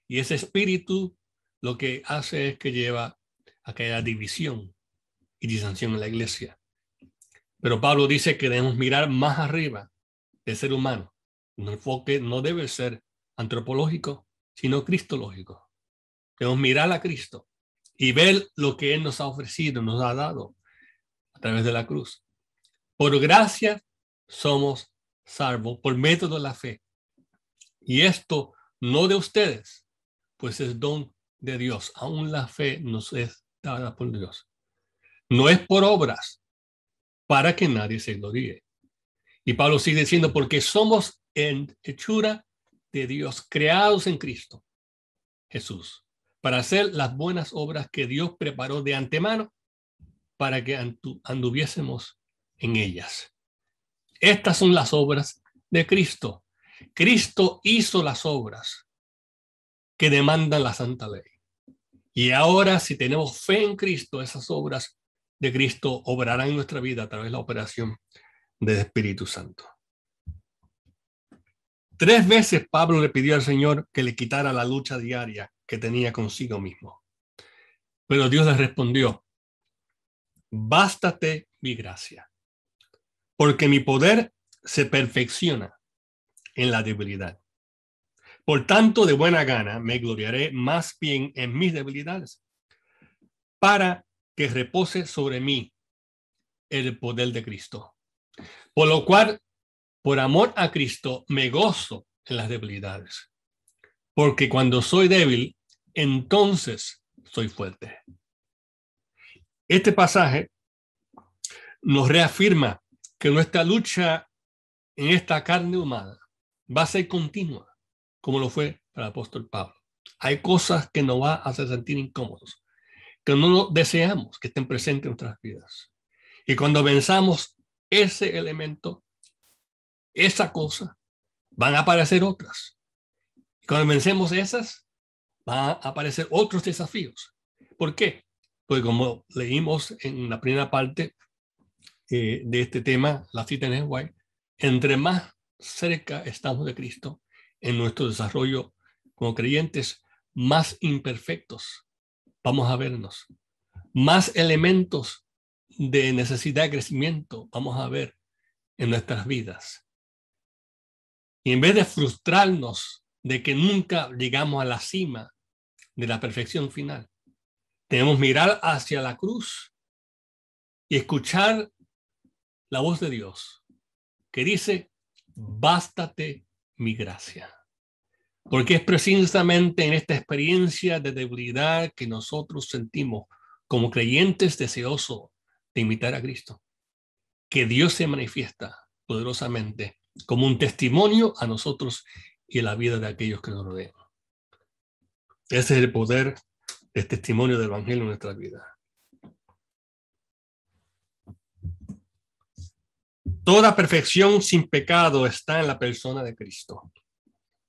Y ese espíritu lo que hace es que lleva a que haya división y disensión en la iglesia. Pero Pablo dice que debemos mirar más arriba del ser humano. Un enfoque no debe ser antropológico, sino cristológico. Debemos mirar a Cristo y ver lo que Él nos ha ofrecido, nos ha dado a través de la cruz. Por gracia somos salvos por medio de la fe. Y esto no de ustedes, pues es don de Dios. Aún la fe nos es dada por Dios. No es por obras, para que nadie se gloríe. Y Pablo sigue diciendo, porque somos en hechura de Dios, creados en Cristo Jesús, para hacer las buenas obras que Dios preparó de antemano para que anduviésemos en ellas. Estas son las obras de Cristo. Cristo hizo las obras que demandan la santa ley. Y ahora, si tenemos fe en Cristo, esas obras de Cristo obrarán en nuestra vida a través de la operación del Espíritu Santo. 3 veces Pablo le pidió al Señor que le quitara la lucha diaria que tenía consigo mismo. Pero Dios le respondió, bástate mi gracia, porque mi poder se perfecciona en la debilidad. Por tanto, de buena gana me gloriaré más bien en mis debilidades, para que repose sobre mí el poder de Cristo. Por lo cual, por amor a Cristo, me gozo en las debilidades, porque cuando soy débil, entonces soy fuerte. Este pasaje nos reafirma que nuestra lucha en esta carne humana va a ser continua, como lo fue para el apóstol Pablo. Hay cosas que nos va a hacer sentir incómodos, que no deseamos que estén presentes en nuestras vidas. Y cuando venzamos ese elemento, esa cosa, van a aparecer otras. Y cuando vencemos esas, van a aparecer otros desafíos. ¿Por qué? Pues como leímos en la primera parte de este tema, la cita en White, entre más cerca estamos de Cristo en nuestro desarrollo como creyentes, más imperfectos vamos a vernos, más elementos de necesidad de crecimiento vamos a ver en nuestras vidas. Y en vez de frustrarnos de que nunca llegamos a la cima de la perfección final, debemos mirar hacia la cruz y escuchar la voz de Dios que dice, bástate mi gracia. Porque es precisamente en esta experiencia de debilidad que nosotros sentimos como creyentes deseosos de imitar a Cristo, que Dios se manifiesta poderosamente como un testimonio a nosotros y a la vida de aquellos que nos rodean. Ese es el poder del testimonio del Evangelio en nuestra vida. Toda perfección sin pecado está en la persona de Cristo.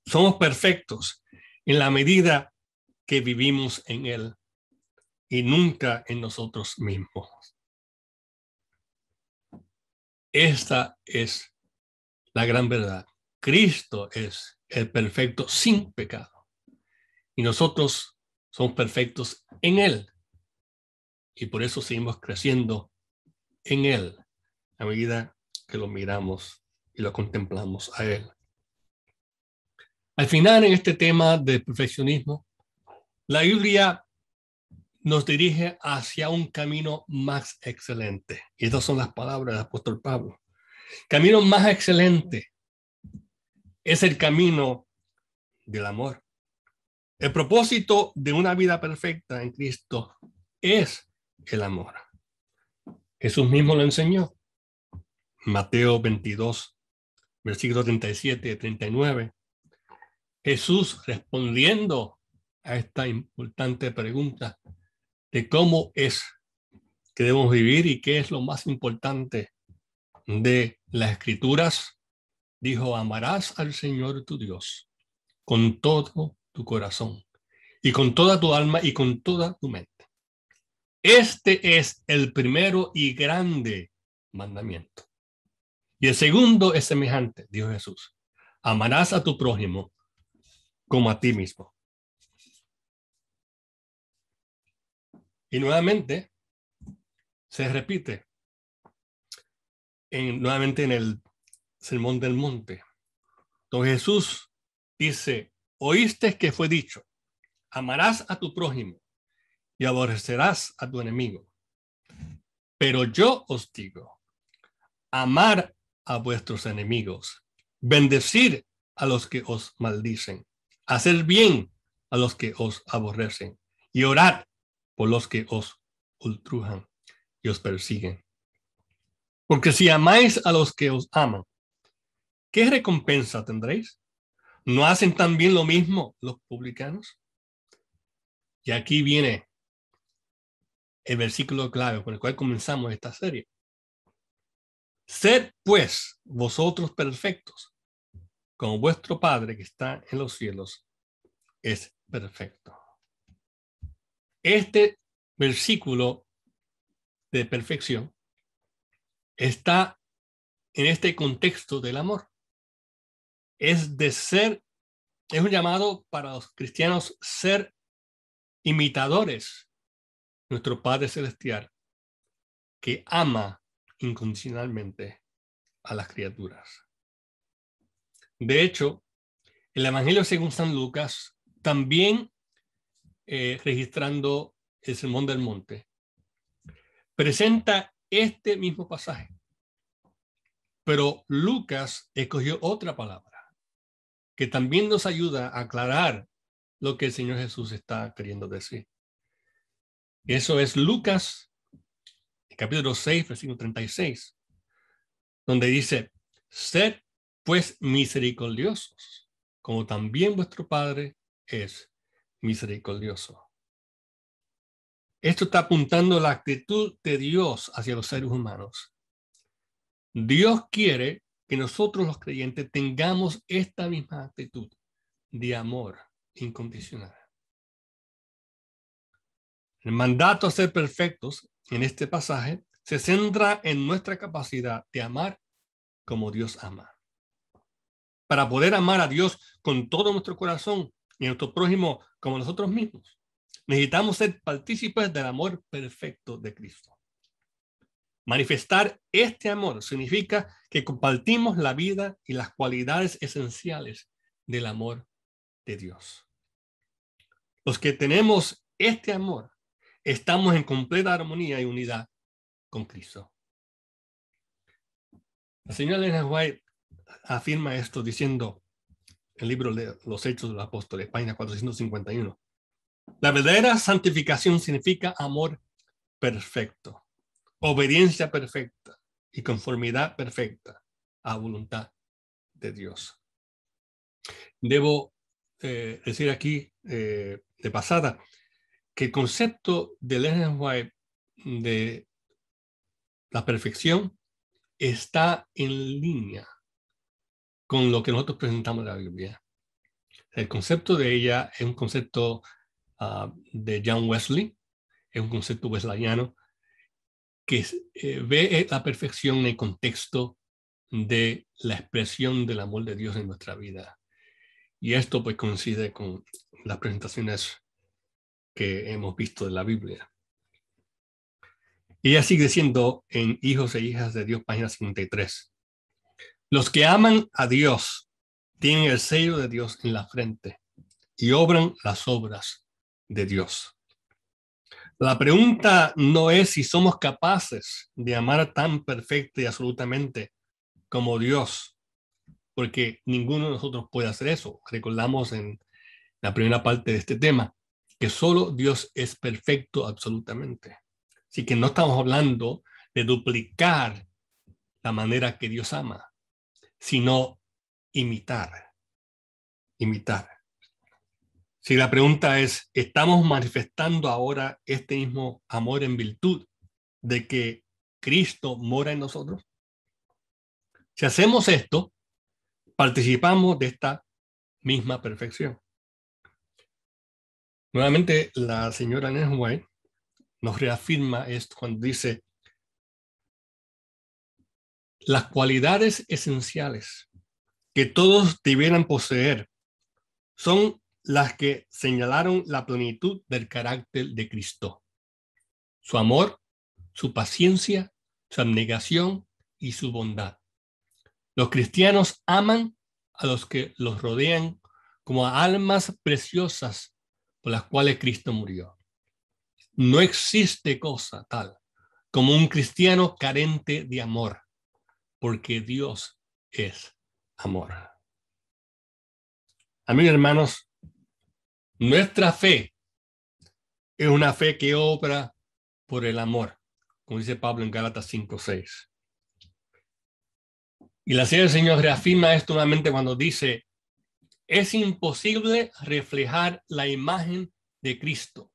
Somos perfectos en la medida que vivimos en Él y nunca en nosotros mismos. Esta es la gran verdad. Cristo es el perfecto sin pecado. Y nosotros somos perfectos en Él. Y por eso seguimos creciendo en Él a medida que lo miramos y lo contemplamos a Él. Al final, en este tema del perfeccionismo, la Biblia nos dirige hacia un camino más excelente. Y estas son las palabras del apóstol Pablo. Camino más excelente es el camino del amor. El propósito de una vida perfecta en Cristo es el amor. Jesús mismo lo enseñó. Mateo 22, versículos 37 y 39. Jesús respondiendo a esta importante pregunta de cómo es que debemos vivir y qué es lo más importante de las Escrituras, dijo: amarás al Señor tu Dios con todo tu corazón y con toda tu alma y con toda tu mente. Este es el primero y grande mandamiento. Y el segundo es semejante, dijo Jesús: amarás a tu prójimo como a ti mismo. Y nuevamente se repite nuevamente en el Sermón del Monte. Entonces Jesús dice: oíste que fue dicho, amarás a tu prójimo y aborrecerás a tu enemigo. Pero yo os digo, amar a vuestros enemigos, bendecir a los que os maldicen, hacer bien a los que os aborrecen y orad por los que os ultrajan y os persiguen. Porque si amáis a los que os aman, ¿qué recompensa tendréis? ¿No hacen también lo mismo los publicanos? Y aquí viene el versículo clave con el cual comenzamos esta serie. Sed pues vosotros perfectos, como vuestro Padre que está en los cielos es perfecto. Este versículo de perfección está en este contexto del amor. Es un llamado para los cristianos ser imitadores de nuestro Padre Celestial, que ama incondicionalmente a las criaturas. De hecho, el Evangelio según San Lucas, también registrando el Sermón del Monte, presenta este mismo pasaje. Pero Lucas escogió otra palabra que también nos ayuda a aclarar lo que el Señor Jesús está queriendo decir. Y eso es Lucas, capítulo 6, versículo 36, donde dice: sed pues misericordiosos, como también vuestro Padre es misericordioso. Esto está apuntando la actitud de Dios hacia los seres humanos. Dios quiere que nosotros los creyentes tengamos esta misma actitud de amor incondicional. El mandato a ser perfectos en este pasaje se centra en nuestra capacidad de amar como Dios ama. Para poder amar a Dios con todo nuestro corazón y a nuestro prójimo como nosotros mismos, necesitamos ser partícipes del amor perfecto de Cristo. Manifestar este amor significa que compartimos la vida y las cualidades esenciales del amor de Dios. Los que tenemos este amor estamos en completa armonía y unidad con Cristo. La señora Ellen White afirma esto diciendo en el libro de los Hechos de los Apóstoles, página 451. La verdadera santificación significa amor perfecto, obediencia perfecta y conformidad perfecta a voluntad de Dios. Debo decir aquí de pasada que el concepto de Ellen White de la perfección está en línea con lo que nosotros presentamos en la Biblia. El concepto de ella es un concepto de John Wesley, es un concepto wesleyano, que ve la perfección en el contexto de la expresión del amor de Dios en nuestra vida. Y esto pues coincide con las presentaciones que hemos visto de la Biblia. Y ella sigue diciendo en Hijos e Hijas de Dios, página 53. Los que aman a Dios tienen el sello de Dios en la frente y obran las obras de Dios. La pregunta no es si somos capaces de amar tan perfecta y absolutamente como Dios, porque ninguno de nosotros puede hacer eso. Recordamos en la primera parte de este tema que solo Dios es perfecto absolutamente. Así que no estamos hablando de duplicar la manera que Dios ama, sino imitar. Si la pregunta es, ¿estamos manifestando ahora este mismo amor en virtud de que Cristo mora en nosotros? Si hacemos esto, participamos de esta misma perfección. Nuevamente, la señora Ellen White nos reafirma esto cuando dice, las cualidades esenciales que todos debieran poseer son las que señalaron la plenitud del carácter de Cristo. Su amor, su paciencia, su abnegación y su bondad. Los cristianos aman a los que los rodean como a almas preciosas por las cuales Cristo murió. No existe cosa tal como un cristiano carente de amor, porque Dios es amor. Amigos hermanos, nuestra fe es una fe que obra por el amor, como dice Pablo en Gálatas 5:6. Y la Señora del Señor reafirma esto nuevamente cuando dice, es imposible reflejar la imagen de Cristo,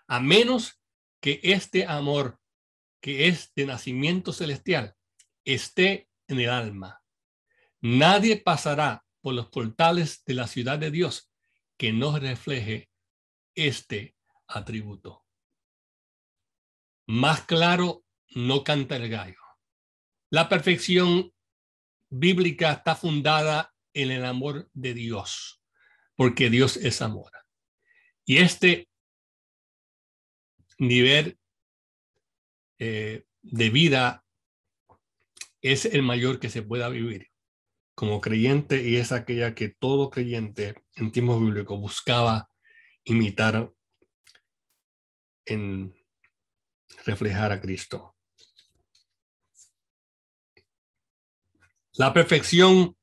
a menos que este amor, que es de nacimiento celestial, esté en el alma. Nadie pasará por los portales de la ciudad de Dios que no refleje este atributo. Más claro no canta el gallo. La perfección bíblica está fundada en el amor de Dios, porque Dios es amor. Y este nivel de vida es el mayor que se pueda vivir como creyente, y es aquella que todo creyente en tiempos bíblicos buscaba imitar en reflejar a Cristo. La perfección,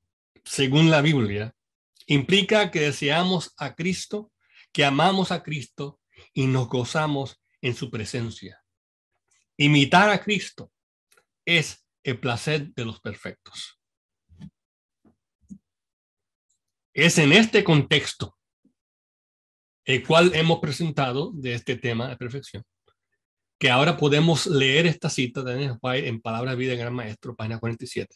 según la Biblia, implica que deseamos a Cristo, que amamos a Cristo y nos gozamos en su presencia. Imitar a Cristo es el placer de los perfectos. Es en este contexto el cual hemos presentado de este tema de perfección, que ahora podemos leer esta cita de Ellen White en Palabra de Vida del Gran Maestro, página 47,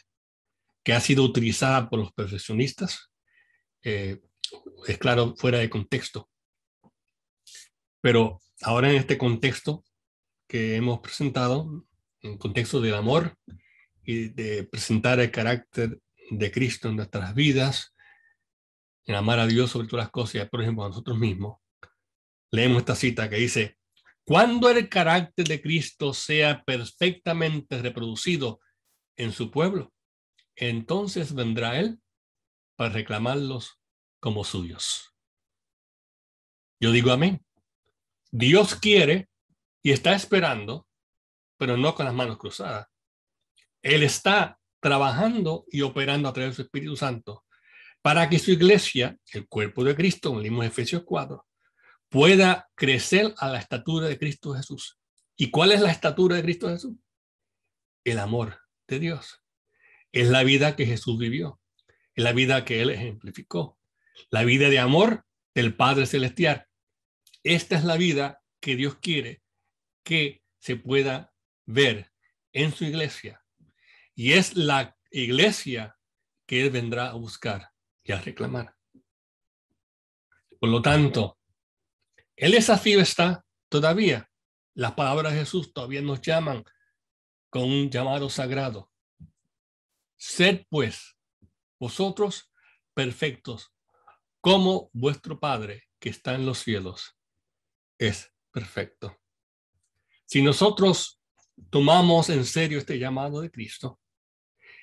que ha sido utilizada por los perfeccionistas, es claro, fuera de contexto. Pero ahora en este contexto que hemos presentado, en contexto del amor y de presentar el carácter de Cristo en nuestras vidas, en amar a Dios sobre todas las cosas y, por ejemplo, a nosotros mismos, leemos esta cita que dice, cuando el carácter de Cristo sea perfectamente reproducido en su pueblo, entonces vendrá Él para reclamarlos como suyos. Yo digo amén. Dios quiere y está esperando, pero no con las manos cruzadas. Él está trabajando y operando a través de su Espíritu Santo para que su iglesia, el cuerpo de Cristo, como leímos en Efesios 4, pueda crecer a la estatura de Cristo Jesús. ¿Y cuál es la estatura de Cristo Jesús? El amor de Dios. Es la vida que Jesús vivió. Es la vida que Él ejemplificó. La vida de amor del Padre Celestial. Esta es la vida que Dios quiere que se pueda ver en su iglesia. Y es la iglesia que Él vendrá a buscar y a reclamar. Por lo tanto, el desafío está todavía. Las palabras de Jesús todavía nos llaman con un llamado sagrado. Sed pues vosotros perfectos, como vuestro Padre que está en los cielos es perfecto. Si nosotros tomamos en serio este llamado de Cristo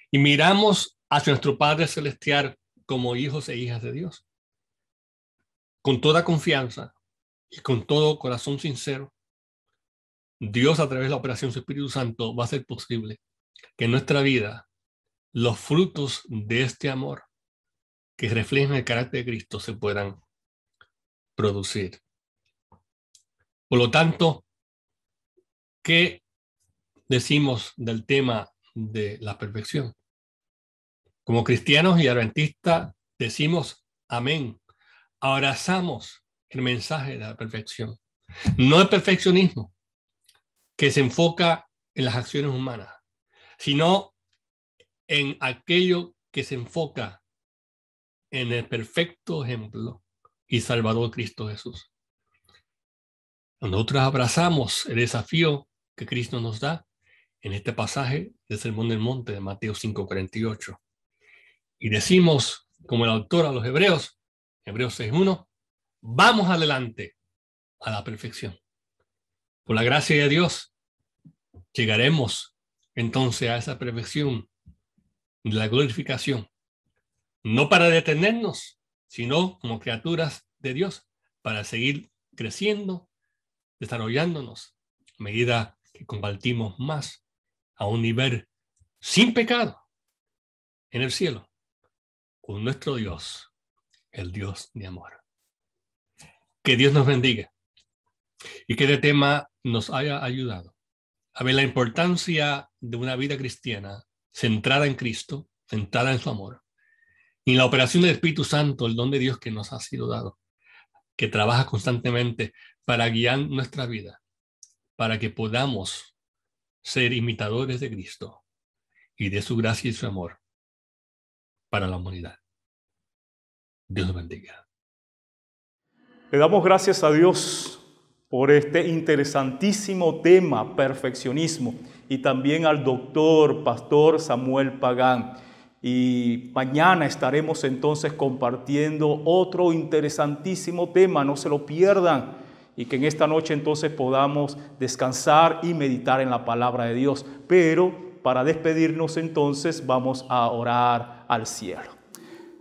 y miramos hacia nuestro Padre Celestial como hijos e hijas de Dios, con toda confianza y con todo corazón sincero, Dios, a través de la operación de su Espíritu Santo, va a hacer posible que en nuestra vida los frutos de este amor que reflejan el carácter de Cristo se puedan producir. Por lo tanto, ¿qué decimos del tema de la perfección? Como cristianos y adventistas decimos amén. Abrazamos el mensaje de la perfección. No el perfeccionismo que se enfoca en las acciones humanas, sino en aquello que se enfoca en el perfecto ejemplo y Salvador Cristo Jesús. Nosotros abrazamos el desafío que Cristo nos da en este pasaje del Sermón del Monte de Mateo 5:48. Y decimos, como el autor a los Hebreos, Hebreos 6:1, vamos adelante a la perfección. Por la gracia de Dios, llegaremos entonces a esa perfección de la glorificación, no para detenernos, sino como criaturas de Dios, para seguir creciendo, desarrollándonos a medida que compartimos más a un nivel sin pecado en el cielo con nuestro Dios, el Dios de amor. Que Dios nos bendiga y que este tema nos haya ayudado a ver la importancia de una vida cristiana centrada en Cristo, centrada en su amor, y la operación del Espíritu Santo, el don de Dios que nos ha sido dado, que trabaja constantemente para guiar nuestra vida, para que podamos ser imitadores de Cristo y de su gracia y su amor para la humanidad. Dios nos bendiga. Le damos gracias a Dios por este interesantísimo tema, perfeccionismo, y también al doctor, pastor Samuel Pagán. Y mañana estaremos entonces compartiendo otro interesantísimo tema, no se lo pierdan, y que en esta noche entonces podamos descansar y meditar en la palabra de Dios. Pero para despedirnos entonces vamos a orar al cielo.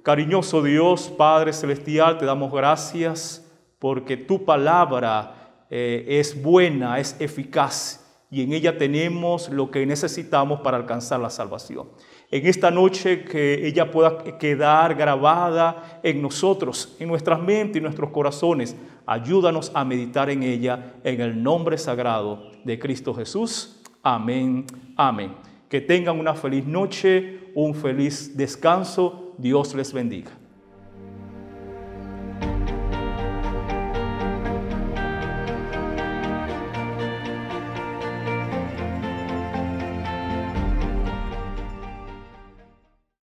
Cariñoso Dios, Padre Celestial, te damos gracias porque tu palabra es buena, es eficaz, y en ella tenemos lo que necesitamos para alcanzar la salvación. En esta noche que ella pueda quedar grabada en nosotros, en nuestras mentes y nuestros corazones, ayúdanos a meditar en ella en el nombre sagrado de Cristo Jesús. Amén, amén. Que tengan una feliz noche, un feliz descanso. Dios les bendiga.